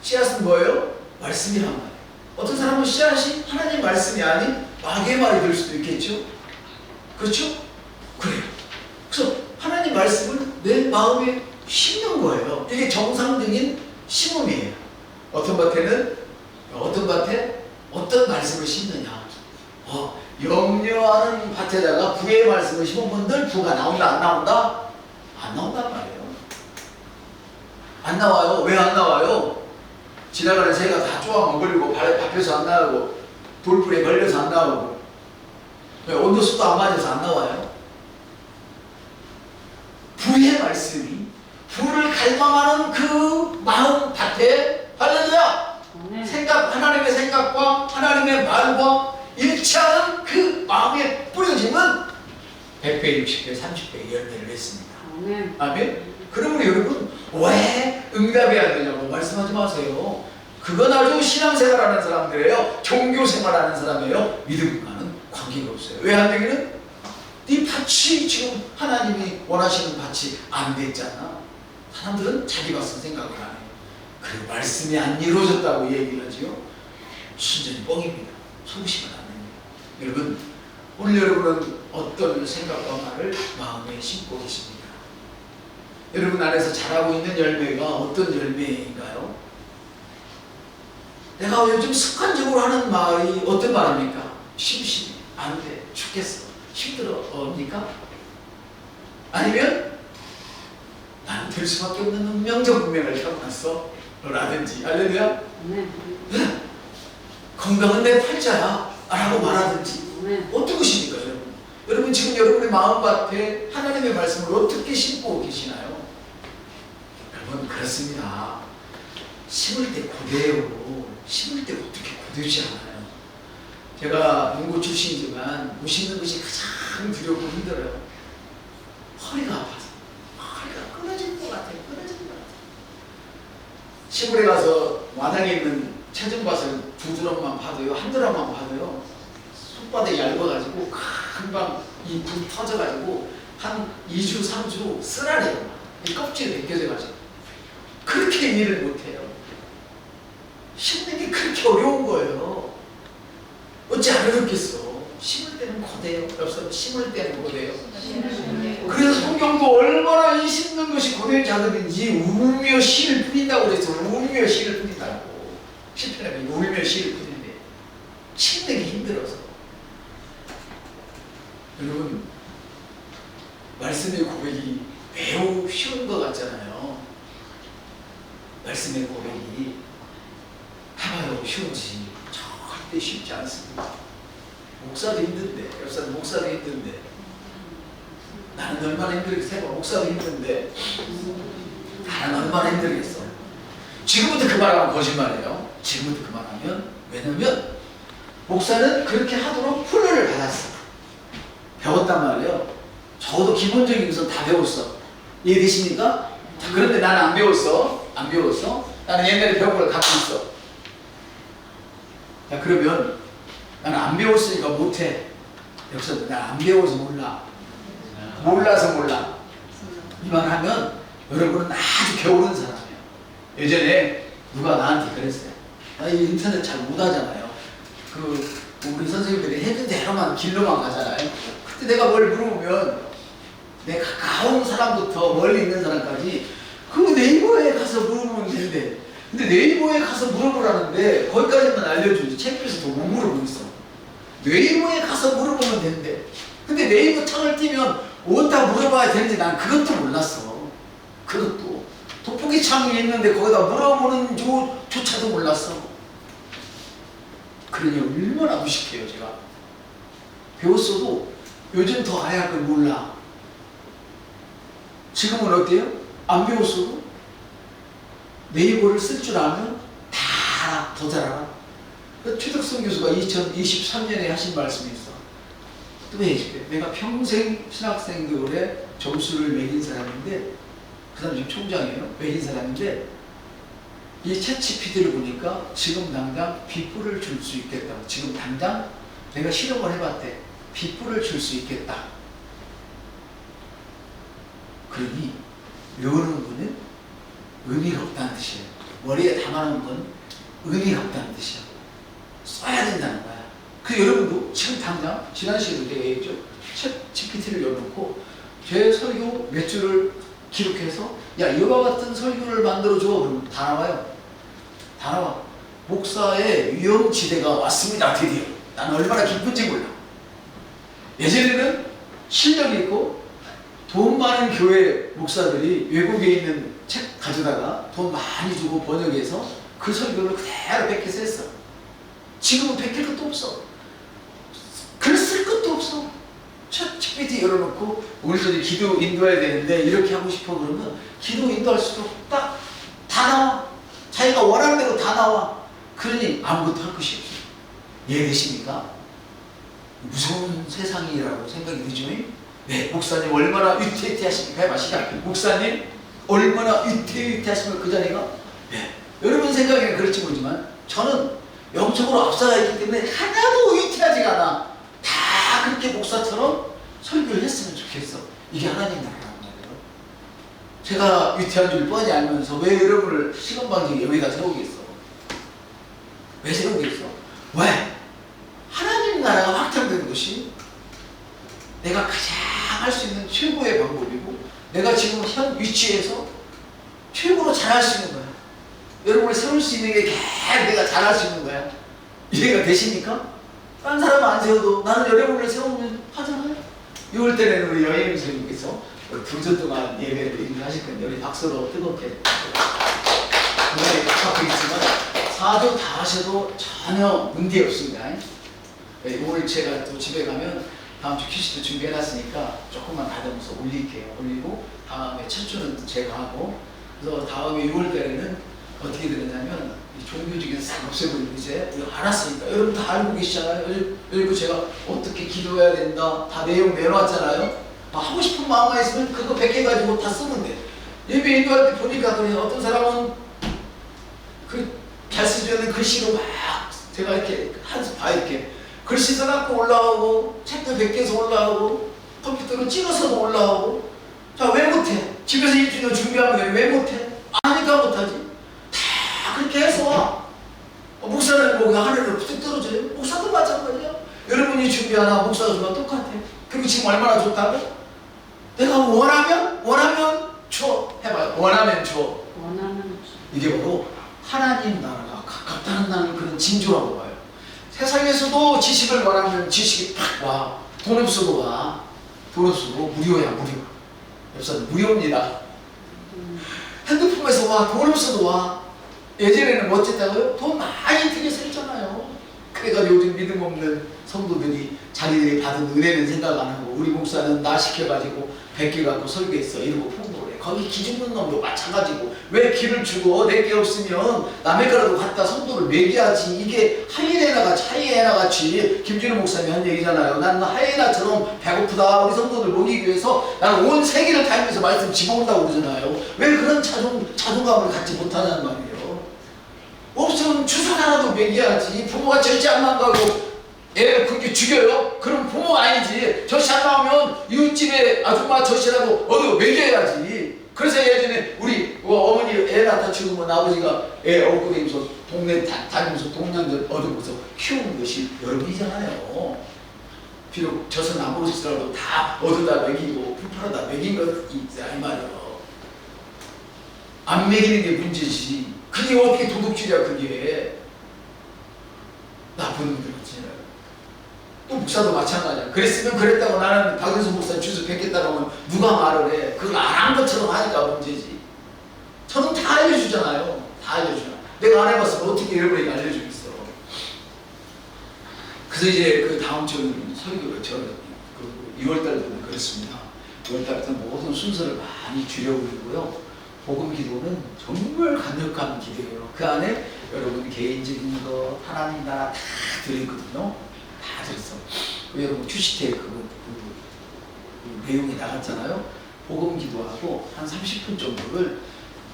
Speaker 3: 씨앗은 뭐예요? 말씀이란 말이에요. 어떤 사람은 씨앗이 하나님 말씀이 아닌 마귀의 말이 될 수도 있겠죠. 그렇죠? 그래요. 그래서 하나님 말씀을 내 마음에 심는 거예요. 이게 정상적인 심음이에요. 어떤 밭에 어떤 말씀을 심느냐. 염려하는 밭에다가 부의 말씀을 심으면 늘 부가 나온다, 안 나온다? 안 나온단 말이에요. 안 나와요. 왜 안 나와요? 지나가는 새가 다 쪼아 먹으려고 밟혀서 안 나오고, 돌불에 걸려서 안 나오고, 온도수도 안 맞아서 안 나와요. 부의 말씀이 부를 갈망하는 그 마음 밭에, 할렐루야! 하나님의 생각과 하나님의 말과 일치하는 그 마음에 뿌려지면 100배, 60배, 30배 열매를 냈습니다. 아멘. 그러면 여러분 왜 응답이 안 되냐고 말씀하지 마세요. 그건 아주 신앙생활하는 사람들이에요. 종교생활하는 사람이에요. 믿음과는 관계가 없어요. 왜 안 되기는? 네 밭이 지금 하나님이 원하시는 밭이 안 됐잖아. 사람들은 자기 밭은 생각을 안 해요. 그 말씀이 안 이루어졌다고 얘기를 하지요. 순전히 뻥입니다. 속으시면 안 됩니다. 여러분, 오늘 여러분은 어떤 생각과 말을 마음에 심고 계십니까? 여러분 안에서 자라고 있는 열매가 어떤 열매인가요? 내가 요즘 습관적으로 하는 말이 어떤 말입니까? 심심해, 안 돼, 죽겠어, 힘들어입니까? 아니면 나는 될 수밖에 없는 운명적 운명을 타고났어 라든지, 할렐루야, 건강은 내 팔자야 라고 말하든지, 어떤 것입니까 여러분? 여러분 지금 여러분의 마음밭에 하나님의 말씀을 어떻게 심고 계시나요? 여러분 그렇습니다. 심을 때 고대요. 심을 때 어떻게 고되지 않아요. 제가 농구 출신이지만 못 심는 것이 가장 두렵고 힘들어요. 허리가 아파서, 허리가 끊어질 것 같아요. 끊어질 것 같아요. 시골에 가서 마당에 있는 체중밭을 두 드럼만 봐도요, 한 드럼만 봐도요, 손바닥이 얇아가지고 금방 이 불 터져가지고 한 2주, 3주 쓰라려요. 이 껍질이 벗겨져가지고. 그렇게 일을 못해요. 심는 게 그렇게 어려운 거예요. 어찌 안 어렵겠어. 심을 때는 고대요. 옆사람 심을 때는 고대요. 그래서 성경도 얼마나 이 심는 것이 고된 자들인지 울며 씨를 뿌린다고 그랬어. 울며 씨를 뿌린다고. 시편에 울며 씨를 뿌리는데 심는 게 힘들어서. 여러분, 말씀의 고백이 매우 쉬운 것 같잖아요. 말씀의 고백이 해봐요 쉬운지 절대 쉽지 않습니다. 목사도 힘든데, 옆사람 목사도 힘든데, 나는 얼마나 힘들겠어. 해봐, 목사도 힘든데 나는 얼마나 힘들겠어. 지금부터 그 말하면 거짓말이에요. 지금부터 그 말하면, 왜냐면 목사는 그렇게 하도록 훈련을 받았어. 배웠단 말이에요. 적어도 기본적인 것은 다 배웠어. 이해되십니까? 자, 그런데 나는 안 배웠어. 안 배웠어. 나는 옛날에 배운 걸 갖고 있어. 자, 그러면 나는 안 배웠으니까 못해. 여기서 나 안 배워서 몰라. 몰라서 몰라. 이 말 하면 여러분은 아주 게으른 사람이에요. 예전에 누가 나한테 그랬어요. 나 이 인터넷 잘 못하잖아요. 우리 선생님들이 해준 대로만 길로만 가잖아요. 그때 내가 뭘 물어보면 내 가까운 사람부터 멀리 있는 사람까지 그 네이버에 가서 물어보면 되는데, 근데 네이버에 가서 물어보라는데 거기까지만 알려주지 책에서 더 못 물어보고 있어. 네이버에 가서 물어보면 되는데, 근데 네이버 창을 띄면 어디다 물어봐야 되는지 난 그것도 몰랐어. 그것도 돋보기 창이 있는데 거기다 물어보는 조차도 몰랐어. 그러니 얼마나 무식해요. 제가 배웠어도 요즘 더 아야 할 걸 몰라. 지금은 어때요? 안 배웠어도 네이버를 쓸 줄 알면 다 알아. 더 잘 알아. 최덕성 교수가 2023년에 하신 말씀이 있어. 또 해줄게. 내가 평생 신학생들의 점수를 매긴 사람인데, 그 사람 지금 총장이에요. 매긴 사람인데, 이 챗GPT를 보니까 지금 당장 빗불을 줄 수 있겠다. 지금 당장 내가 실험을 해봤대. 빗불을 줄 수 있겠다. 그러니 외우는 거는 의미가 없다는 뜻이에요. 머리에 담아놓은 건 의미가 없다는 뜻이야. 써야 된다는 거야. 그 여러분도 지금 당장 지난 시간에 내가 얘기했죠. 챗 GPT를 열어놓고 제 설교 몇 줄을 기록해서 야 이와 같은 설교를 만들어줘. 그러면 다 나와요. 다 나와. 목사의 위험지대가 왔습니다. 드디어. 나는 얼마나 기쁜지 몰라. 예전에는 실력이 있고 돈 많은 교회 목사들이 외국에 있는 책 가져다가 돈 많이 주고 번역해서 그 설교를 그대로 베껴서 했어. 지금은 베낄 것도 없어. 글 쓸 것도 없어. 챗 GPT 열어놓고 우리들이 기도 인도해야 되는데 이렇게 하고 싶어 그러면 기도 인도할 수도 딱 다 나와. 자기가 원하는 대로 다 나와. 그러니 아무것도 할 것이 없어. 이해되십니까? 무서운 세상이라고 생각이 들죠? 네, 목사님 얼마나 위태위태하십니까? 해봐, 시작. 목사님 얼마나 위태위태하십니까? 그 자리가? 네. 여러분 생각에는 그럴지 모르지만 저는 영적으로 앞서가 있기 때문에 하나도 위태하지가 않아. 다 그렇게 목사처럼 설교를 했으면 좋겠어. 이게 하나님 나라란 말이에요. 제가 위태한 줄 뻔히 알면서 왜 여러분을 시건방지게 여기다 세우겠어? 왜 세우겠어? 왜? 나라가 확장되는 것이 내가 가장 할 수 있는 최고의 방법이고 내가 지금 현 위치에서 최고로 잘할 수 있는 거야. 여러분을 세울 수 있는 게 계속 내가 잘할 수 있는 거야. 이해가 되십니까? 딴 사람 안 세워도 나는 여러분을 세우면 하잖아요. 6월 달에는 우리 여행 선생님께서 2주 동안 예배를 인도하실 건데 우리 박수로 뜨겁게 그날에 하고 있지만 4주 다 하셔도 전혀 문제 없습니다. 오늘 제가 또 집에 가면 다음 주 퀴즈도 준비해놨으니까 조금만 다듬어서 올릴게요. 올리고 다음에 첫 주는 제가 하고 그래서 다음에 6월 달에는 어떻게 되느냐면 종교적인 싹 없애버리고 이제 우리가 알았으니까 여러분 다 알고 계시잖아요. 그리고 제가 어떻게 기도해야 된다 다 내용 내놓았잖아요. 하고 싶은 마음만 있으면 그거 100개 가지고 다 쓰면 돼. 예배 인도할 때 보니까 그냥 어떤 사람은 그 잘 쓰지 않는 글씨로 막 제가 이렇게 한수봐 이렇게 글씨 써갖고 올라오고 책도 100개에서 올라오고 컴퓨터로 찍어서도 올라오고 자 왜 못해? 집에서 일주일 준비하면 돼. 왜 못해? 아니까 못하지. 다 그렇게 해서 와. 목사는 뭐 하늘로 뚝 떨어져요. 목사도 마찬가지야. 여러분이 준비하나 목사가 주나 똑같아. 그리고 지금 얼마나 좋다고? 내가 원하면 줘. 해봐요. 원하면 줘. 이게 바로 하나님 나라가 가깝다는 그런 징조라고 봐요. 세상에서도 지식을 원하면 지식이 팍 와. 돈 없어도 와. 돈 없어도 무료야 무료. 여기서 무료입니다. 핸드폰에서 와. 돈 없어도 와. 예전에는 뭐 어쨌다고요? 돈 많이 들여서 했잖아요. 그래가지고 요즘 믿음 없는 성도들이 자기들이 받은 은혜는 생각 안 하고 우리 목사는 나 시켜가지고 100개 갖고 설교했어 이러고 풍부를 해. 거기 기죽는 놈도 마찬가지고 왜 기를 주고 내게 없으면 남의 거라도 갖다 성도를 먹여야지. 이게 하이에나 같이 김준호 목사님이 한 얘기잖아요. 나는 하이에나처럼 배고프다 우리 성도들 먹이기 위해서 나는 온 세계를 다니면서 말씀 집어온다고 그러잖아요. 왜 그런 자존감을 갖지 못하냐는 말이에요. 없으면 주사 하나도 먹여야지. 부모가 절제 안 나온다고 애 그렇게 죽여요? 그럼 부모가 아니지. 젖이 안 나오면 이웃집에 아줌마 젖이라도 얻어 먹여야지. 그래서 예전에 우리 어머니 애 낳다 죽으면 아버지가 애 업고 다니면서 동네 다니면서 동양들 얻어먹어서 키우는 것이 여러분이잖아요. 비록 젖은 안 먹을지라도 다 얻어다 먹이고 풀팔아다 먹인 것이 이 말이에요. 안 먹이는 게 문제지. 그게 어떻게 도둑질이야 그게. 나쁜 놈들 같지. 또 목사도 마찬가지야. 그랬으면 그랬다고 나는 박은수 목사 주소 뵙겠다고 하면 누가 말을 해. 그걸 안 한 것처럼 하니까 문제지. 저는 다 알려주잖아요. 다 알려주잖아. 내가 안 해봤으면 어떻게 여러분에게 알려주겠어. 그래서 이제 그 다음 주는 설교를 그 6월달부터는 그렇습니다. 6월달부터 모든 순서를 많이 줄여버리고요. 복음 기도는 정말 간략한 기도예요. 그 안에 여러분 개인적인 거 하나님 나라 다 들어있거든요. 다 들었어. 여러분 큐시트에 그 내용이 나갔잖아요. 복음 기도하고 한 30분 정도를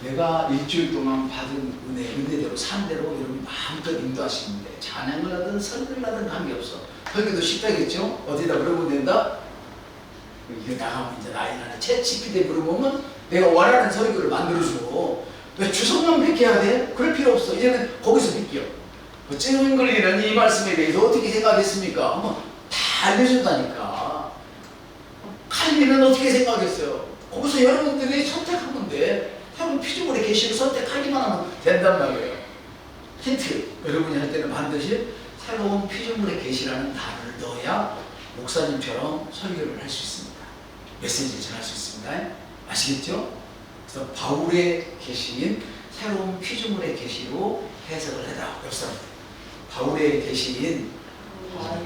Speaker 3: 내가 일주일 동안 받은 은혜대로 산대로 여러분 마음껏 인도하시는데 찬양을 하든 설교를 하든 관계없어. 설교도 쉽다겠죠? 어디다 물어보면 된다? 이거 나가면 이제 나이 나는 챗GPT에 물어보면 내가 원하는 설교를 만들어줘. 왜 주석만 뵙게해야 돼? 그럴 필요 없어. 이제는 거기서 뵙게요. 찡글리는 이 말씀에 대해서 어떻게 생각했습니까? 한번 다 알려준다니까. 칼빈은 어떻게 생각했어요? 거기서 여러분들이 선택하면 돼. 여러분 피조물의 계시를 선택하기만 하면 된단 말이에요. 힌트. 여러분이 할 때는 반드시 새로운 피조물의 계시라는 단어를 넣어야 목사님처럼 설교를 할 수 있습니다. 메시지를 전할 수 있습니다. 아시겠죠? 그래서 바울의 계시인 새로운 피조물의 계시로 해석을 해라. 옆 바울의 계시인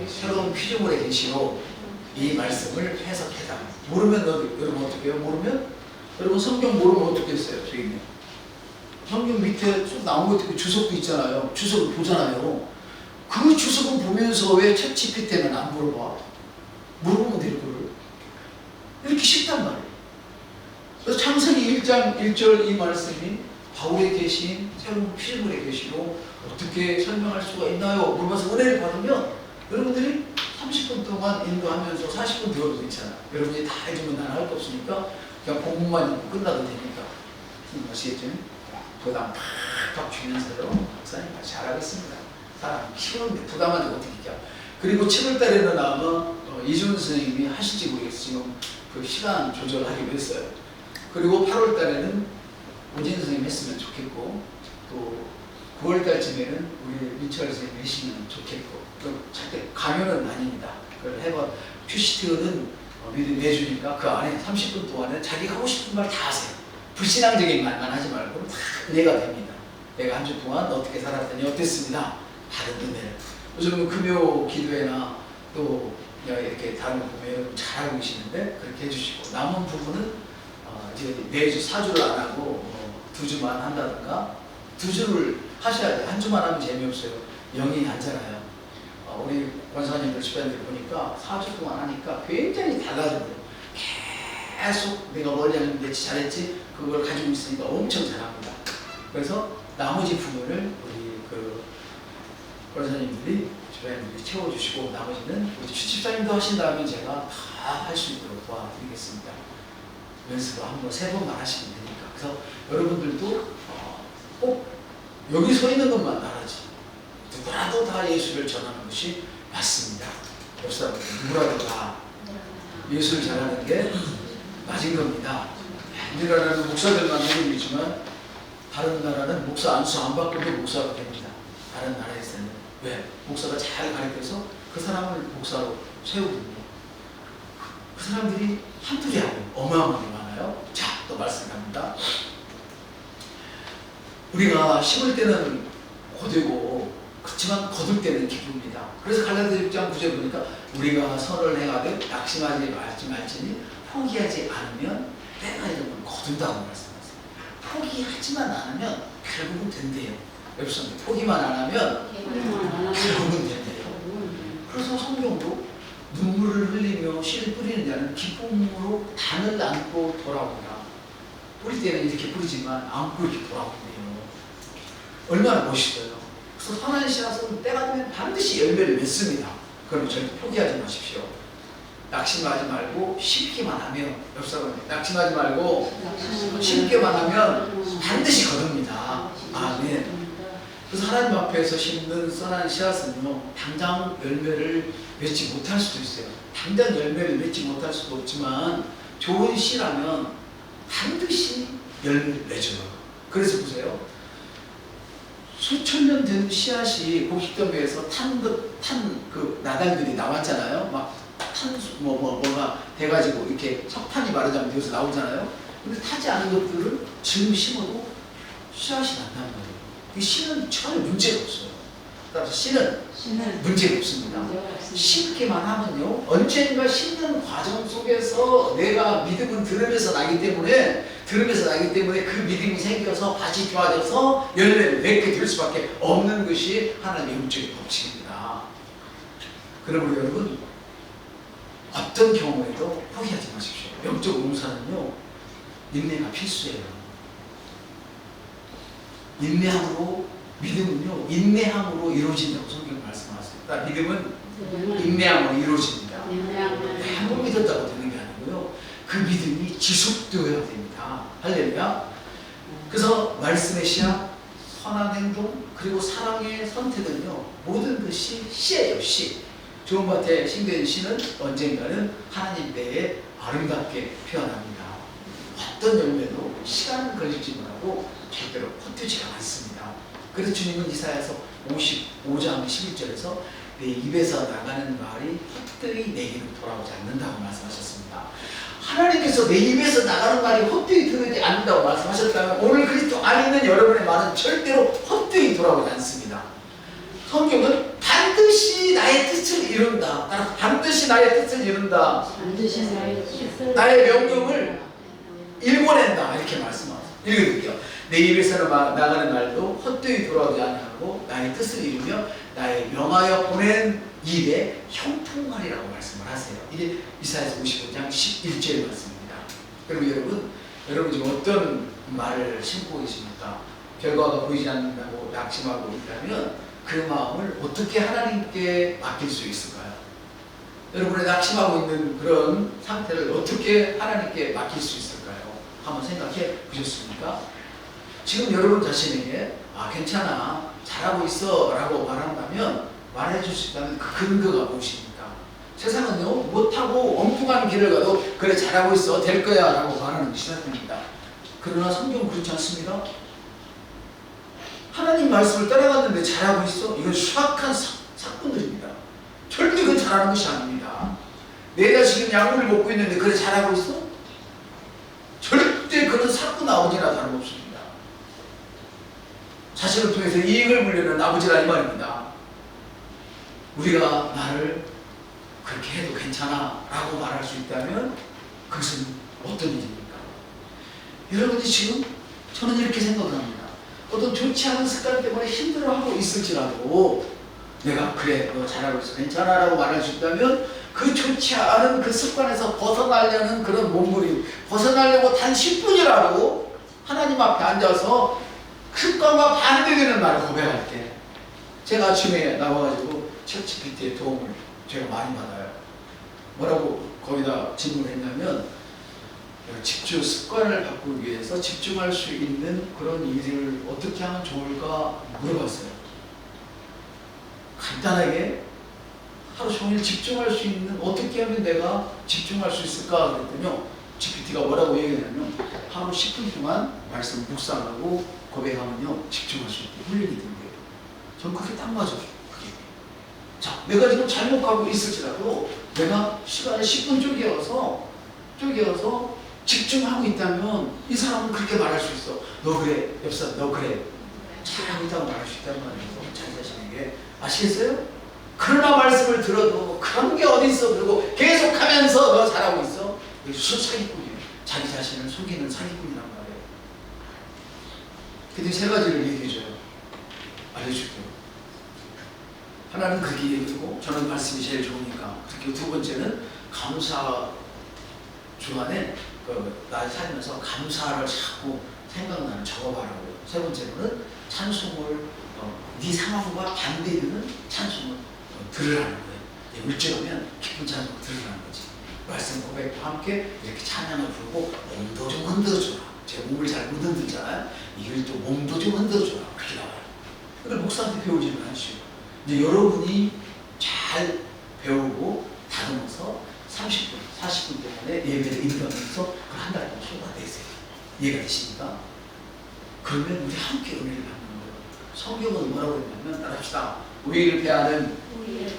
Speaker 3: 새로운 피조물의 계시로 이 말씀을 해석해라. 모르면 여러분 어떻게 해요? 모르면 여러분 성경 모르면 어떻게 했어요? 저기 성경 밑에 쭉 나온 것 주석도 있잖아요. 주석을 보잖아요. 그 주석은 보면서 왜 챗GPT는 안 물어봐? 물어보면 될 거를. 이렇게 쉽단 말이에요. 그래서 창세기 1장 1절 이 말씀이 바울의 계시인 새로운 피조물의 계시로 어떻게 설명할 수가 있나요? 물어봐서 은혜를 받으면 여러분들이 30분 동안 인도하면서 40분 배워도 괜찮아. 여러분이 다 해주면 나는 할 거 없으니까 그냥 본문만 읽고 끝나도 되니까. 아시겠죠? 부담 팍팍 주면서요. 목사님 잘하겠습니다. 사람 키우는데 부담한테 어떻게 이겨? 그리고 7월 달에는 아마 이준 선생님이 하실지 모르겠어요. 지금 그 시간 조절하기로 했어요. 그리고 8월 달에는 오진 선생님 했으면 좋겠고, 또 9월 달쯤에는 우리 민철 선생님 하시면 좋겠고, 또 절대 강요는 아닙니다. 그걸 해봐. 큐시트는 미리 내주니까 그 안에 30분 동안에 자기가 하고 싶은 말 다 하세요. 불신앙적인 말만 하지 말고 다 이해가 됩니다. 내가 한 주 동안 어떻게 살았더니 어땠습니다. 다른 은혜를. 요즘은 금요 기도회나 또 이렇게 다른 거 보면 잘하고 계시는데 그렇게 해주시고, 남은 부분은 이제 매주 4주를 안 하고 2주만 한다든가, 2주를 하셔야 돼요. 한 주만 하면 재미없어요. 영이 안 자라요. 우리 원사님들 주변들 보니까 4주 동안 하니까 굉장히 달라져요. 계속 내가 뭘 했는데 잘했지, 그걸 가지고 있으니까 엄청 잘합니다. 그래서 나머지 부분을 우리 그 원사님들이 주변들이 채워주시고, 나머지는 우리 주집사님도 하신다면 제가 다 할 수 있도록 도와드리겠습니다. 연습을 한번 3번만 하시면 되니까. 그래서 여러분들도 꼭 여기 서 있는 것만 나라지, 누구라도 다 예수를 전하는 것이 맞습니다. 옆 사람들 누구라도 다 예수를 전하는 게 맞은 겁니다. 우리나라는 목사들만 해결이지만 다른 나라는 목사 안수 안 받고도 목사가 됩니다. 다른 나라에서는. 왜? 목사가 잘 가르쳐서 그 사람을 목사로 세우거든요. 그 사람들이 한둘이 아니고 어마어마하게 많아요. 자, 또 말씀합니다. 우리가 심을 때는 고되고 그렇지만 거둘 때는 기쁩니다. 그래서 갈라디아 6장 9절 보니까 우리가 선을 행하되 낙심하지 말지니 포기하지 않으면 때가 이르면 거둔다고 말씀하세요. 포기하지만 않으면 결국은 된대요. 여러분, 포기만 안 하면 결국은 된대요. 그래서 성경도 눈물을 흘리며 씨를 뿌리는 자는 기쁨으로 단을 안고 돌아오라. 뿌릴 때는 이렇게 뿌리지만 안고 이렇게 돌아온대요. 얼마나 멋있어요. 그래서 선한 씨앗은 때가 되면 반드시 열매를 맺습니다. 그러면 절대 포기하지 마십시오. 낙심하지 말고 심기만 하면, 옆 사람이 낙심하지 말고 심기만 하면 반드시 거둡니다. 아멘. 그래서 하나님 앞에서 심는 선한 씨앗은요, 당장 열매를 맺지 못할 수도 있어요. 당장 열매를 맺지 못할 수도 없지만 좋은 씨라면 반드시 열매를 맺어요. 그래서 보세요. 수천 년 된 씨앗이 고깃더미에서 탄 그 나달들이 나왔잖아요. 막 뭐가 돼가지고 이렇게 석탄이 마르자면 되어서 나오잖아요. 근데 타지 않은 것들은 지금 심어도 씨앗이 난단 말이에요. 이 씨는 전혀 문제가 없어요. 따라서 씨는 문제가 없습니다. 심기만 하면요, 언젠가 심는 과정 속에서 내가 믿음은 들으면서 나기 때문에 그 믿음이 생겨서 밭이 좋아져서 열매를 맺게 될 수밖에 없는 것이 하나님의 영적인 법칙입니다. 그러므로 여러분, 어떤 경우에도 포기하지 마십시오. 영적 봉사는요, 인내가 필수예요. 인내함으로, 믿음은요, 인내함으로 이루어진다고 성경 말씀하세요. 그러니까 믿음은 인내함으로 이루어집니다. 한번 믿었다고 되는 게 아니고요, 그 믿음이 지속되어야 됩니다. 할렐루야. 그래서 말씀의 씨앗, 선한 행동, 그리고 사랑의 선택은요, 모든 것이 씨예요. 씨. 좋은 밭에 심겨진 씨는 언젠가는 하나님 때에 아름답게 피어납니다. 어떤 열매도 시간 걸리지 못하고 절대로 헛되지가 않습니다. 그래서 주님은 이사야서 55장 11절에서 내 입에서 나가는 말이 헛되이 내게로 돌아오지 않는다고 말씀하셨습니다. 하나님께서 내 입에서 나가는 말이 헛되이 들어오지 않는다고 말씀하셨다면 오늘 그리스도 안에 있는 여러분의 말은 절대로 헛되이 돌아오지 않습니다. 성경은 반드시 나의 뜻을 이룬다. 반드시 나의 뜻을 이룬다. 나의 명령을 일궈낸다. 이렇게 말씀하세요. 읽어드릴게요. 내 입에서 나가는 말도 헛되이 돌아오지 않고 나의 뜻을 이루며 나의 명하여 보낸 일에 형통하리라고 말씀을 하세요. 이게 이사야서 55장 11절 말씀입니다. 그럼 여러분 지금 어떤 말을 심고 계십니까? 결과가 보이지 않는다고 낙심하고 있다면 그 마음을 어떻게 하나님께 맡길 수 있을까요? 여러분의 낙심하고 있는 그런 상태를 어떻게 하나님께 맡길 수 있을까요? 한번 생각해 보셨습니까? 지금 여러분 자신에게 괜찮아, 잘하고 있어 라고 말한다면 말해줄 수 있다는 그 근거가 무엇입니까? 세상은요, 못하고 엉뚱한 길을 가도 그래 잘하고 있어 될 거야 라고 말하는 것이 세상입니다. 그러나 성경은 그렇지 않습니다. 하나님 말씀을 따라갔는데 잘하고 있어? 이건 수학한 사건들입니다. 절대 그건 잘하는 것이 아닙니다. 내 자식은 약물을 먹고 있는데 그래 잘하고 있어? 절대 그런 사건 아버지나 다름없습니다. 자식을 통해서 이익을 물려는 아버지라 이 말입니다. 우리가 나를 그렇게 해도 괜찮아 라고 말할 수 있다면 그것은 어떤 일입니까? 여러분이 지금 저는 이렇게 생각합니다. 어떤 좋지 않은 습관 때문에 힘들어하고 있을지라도 내가 그래 너 잘하고 있어 괜찮아 라고 말할 수 있다면 그 좋지 않은 그 습관에서 벗어나려는 그런 몸부림, 벗어나려고 단 10분이라도 하나님 앞에 앉아서 습관과 반대되는 말을 고백할 때 제가 아침에 나와가지고 챗GPT의 도움을 제가 많이 받아요. 뭐라고 거기다 질문을 했냐면 집중 습관을 바꾸기 위해서 집중할 수 있는 그런 일을 어떻게 하면 좋을까 물어봤어요. 간단하게 하루 종일 집중할 수 있는 어떻게 하면 내가 집중할 수 있을까 그랬더니요. GPT가 뭐라고 얘기하냐면 하루 10분 동안 말씀 묵상하고 고백하면요 집중할 수 있게 훈련이 된대요. 전 그게 딱 맞아요. 그게. 자, 내가 지금 잘못 가고 있을지라도 내가 시간을 10분 쪼개어서 집중하고 있다면 이 사람은 그렇게 말할 수 있어. 너 그래, 옆사람 너 그래. 잘하고 있다고 말할 수 있단 말이에요. 자기 자신에게. 아시겠어요? 그러나 말씀을 들어도 그런 게 어디 있어. 그리고 계속하면서 너 잘하고 있어. 이게 사기꾼이에요. 자기 자신을 속이는 사기꾼이란 말이에요. 근데 세 가지를 얘기해줘요. 알려줄게요. 하나는 그렇게 얘기하고 저는 말씀이 제일 좋으니까. 그리고 두 번째는 감사 주간에 나 살면서 감사를 자꾸 생각나는 적어봐라고요. 세 번째로는 찬송을 네 상황과 반대되는 찬송을 들으라는 거예요. 울적하면 기쁜 찬송을 들으라는 거지. 말씀 고백과 함께 이렇게 찬양을 부르고 몸도 좀 흔들어줘라. 제가 몸을 잘 못 흔들잖아요. 이걸 또 몸도 좀 흔들어줘라. 그렇게 나와요. 그걸 목사한테 배우지는 않으시고 이제 여러분이 잘 배우고 다듬어서 30분, 40분 동안에 예배를 인도하면서 그걸 한 달 동안 쏟아내세요. 이해가 되십니까? 그러면 우리 함께 은혜를 받는 거예요. 성경은 뭐라고 했냐면 따라합시다. 우리를 패하는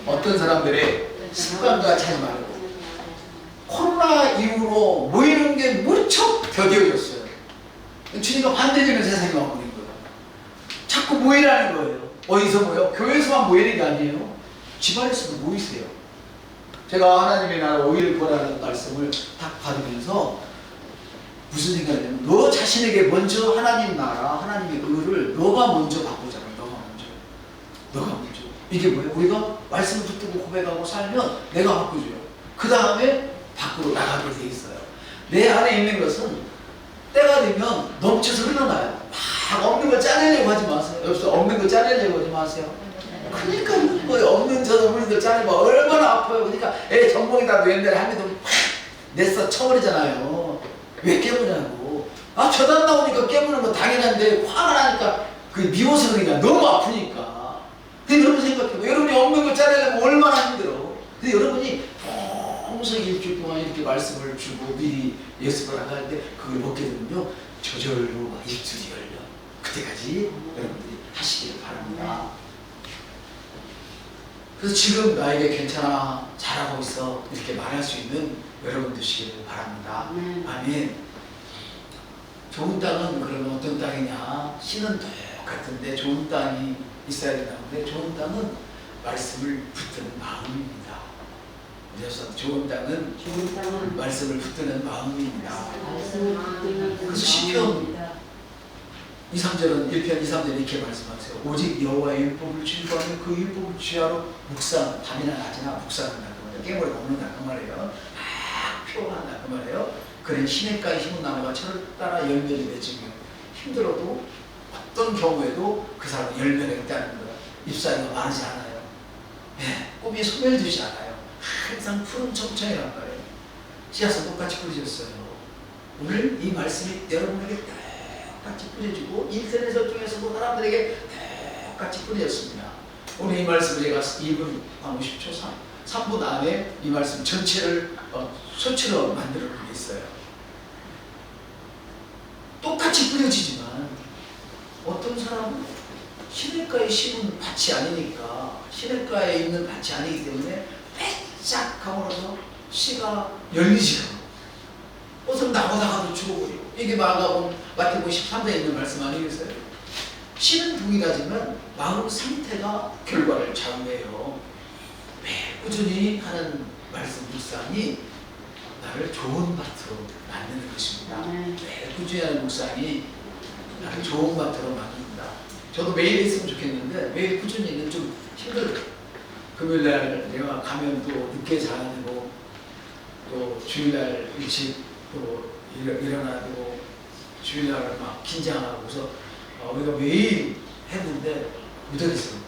Speaker 3: 어떤 사람들의 습관과 차지 말고 코로나 이후로 모이는 게 무척 더뎌졌어요. 주님과 반대되는 세상이 와버린 거예요. 자꾸 모이라는 거예요. 어디서 모여? 교회에서만 모이는 게 아니에요. 집안에서도 모이세요. 제가 하나님의 나라 오일을 보라는 말씀을 딱 받으면서 무슨 생각이냐면 너 자신에게 먼저 하나님 나라, 하나님의 의를 너가 먼저 바꾸잖아. 너가 먼저. 이게 뭐예요? 우리가 말씀을 붙들고 고백하고 살면 내가 바꾸죠. 그 다음에 밖으로 나가게 돼 있어요. 내 안에 있는 것은 때가 되면 넘쳐서 흘러나요. 막 없는 거 짜내려고 하지 마세요. 여기서 없는 거 짜내려고 하지 마세요. 그러니까 뭐 없는 저어머니들 짜내면 얼마나 아파요. 그러니까 애 전봉이라도 옛날에 한 대도 팍 냈어 쳐버리잖아요. 왜 깨무냐고. 아 저단 나오니까 깨무는 거 당연한데 화가 나니까 그 미워서 그러니까 너무 아프니까. 근데 여러분 생각해봐. 여러분이 없는 거 짜내려면 얼마나 힘들어. 근데 여러분이 평생 일주일 동안 이렇게 말씀을 주고 미리 예습을 할 때 그걸 먹게 되면요 저절로 입술이 열려. 그때까지 여러분들이 하시기를 바랍니다. 그래서 지금 나에게 괜찮아 잘하고 있어 이렇게 말할 수 있는 여러분 되시기를 바랍니다. 아멘. 좋은 땅은 그러면 어떤 땅이냐? 씨는 똑같은데 좋은 땅이 있어야 된다는데 좋은 땅은 말씀을 붙드는 마음입니다. 그래서 좋은 땅은 말씀을 붙드는 마음입니다. 그래서 시편 2, 3절은 1편 2, 3절 이렇게 말씀하세요. 오직 여호와의 율법을 즐거워하면 그 율법을 취하러 묵상 밤이나 낮이나 묵상한다 그 말이에요. 깨물어 먹는다 그 말이에요. 막 피워간다 그 말이에요. 그래 시냇가에 심은 나무가 철을 따라 열매를 맺으며 힘들어도 어떤 경우에도 그 사람은 열매를 맺다는 거예요. 잎사귀가 마르지 않아요. 네, 꽃이 소멸되지 않아요. 항상 푸른 청청이란 말이에요. 씨앗은 똑같이 뿌려졌어요. 오늘 이 말씀이 여러분에게 똑같이 뿌려지고 인터넷을 통해서도 사람들에게 똑같이 뿌려졌습니다. 오늘 이 말씀을 제가 2분 한 50초, 3분 안에 이 말씀 전체를 소치로 만들어 보겠어요. 똑같이 뿌려지지만 어떤 사람은 시냇가에 심은 밭이 아니니까, 시냇가에 있는 밭이 아니기 때문에 빼짝 가물어서 씨가 열리지가 않고 어떤 나오다가도 죽어버리고, 이게 마가복음 마태복음 13장에 있는 말씀 아니겠어요? 씨는 동일하지만 마음 상태가 결과를 좌우해요. 매일 꾸준히 하는 말씀 묵상이 나를 좋은 밭으로 만드는 것입니다. 매일 꾸준히 하는 묵상이 나를 좋은 밭으로 만든다. 저도 매일 했으면 좋겠는데 매일 꾸준히는 좀 힘들어요. 금요일날 내가 가면 또 늦게 자야 되고, 또 주일날 일찍 또 일어나야 되고, 주일날 막 긴장하고, 그래서 우리가 매일 했는데 못하겠어요.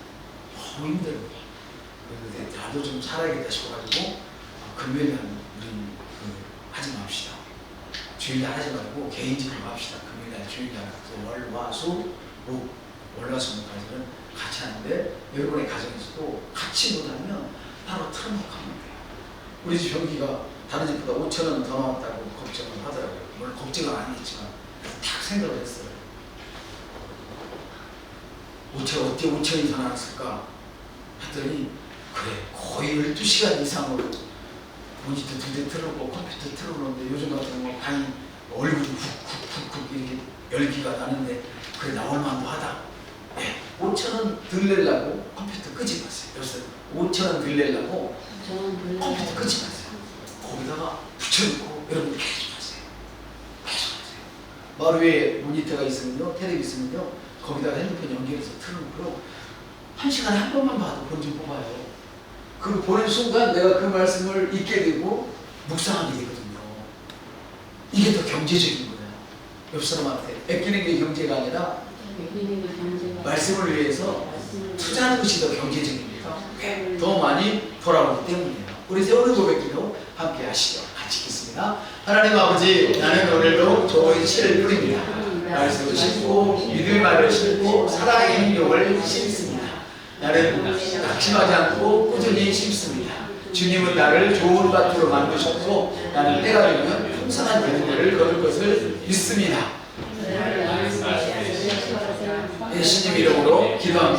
Speaker 3: 너무 힘들어요. 그런데 나도 좀 살아야겠다 싶어가지고 금요일날 우리 하지 맙시다. 주일날 하지 말고 개인적으로 합시다. 금요일날, 주일날, 월, 화, 수, 목, 월화수목까지는 같이 하는데, 여러분의 가정에서도 같이 못하면 바로 틀어놓고 하면 돼요. 우리 집 변기가 다른 집보다 5,000원 더 나왔다고 걱정을 하더라고요. 물론 걱정은 아니겠지만 딱 생각을 했어요. 5,000원, 어떻게 5,000원이 더 나왔을까 했더니, 그래, 거의 12시간 이상으로 모니터 2대 틀어놓고 컴퓨터 틀어놓는데, 요즘 같은 경우 방이 얼굴이 쿡쿡쿡쿡 이렇게 열기가 나는데 그래 나올만도 하다. 5,000원 덜 내려고 컴퓨터 끄지 마세요. 요새 5,000원 덜 내려고 컴퓨터 끄지 마세요. 거기다가 붙여놓고 여러분 계속 하세요. 계속 하세요. 바로 위에 모니터가 있으면요, 텔레비 있으면요, 거기다가 핸드폰 연결해서 틀어놓고 1시간에 한 번만 봐도 본좀 뽑아요. 그 보는 순간 내가 그 말씀을 읽게 되고 묵상하게 되거든요. 이게 더 경제적인 거예요. 옆 사람한테 아끼는 게 경제가 아니라 말씀을 위해서 투자하는 것이 더 경제적입니다. 더 많이 돌아오기 때문이에요. 우리 세우는 고백기도 함께 하시죠. 같이 읽겠습니다. 하나님 아버지, 나는 오늘도 좋은 씨를 뿌립니다. 말씀을 심고 믿음의 말을 심고 사랑의 행동을 심습니다. 나는 낙심하지 않고 꾸준히 심습니다. 주님은 나를 좋은 밭으로 만드셨고, 나는 때가 되면 풍성한 결과를 거둘 것을 믿습니다. 예수님 이름으로 기도합니다.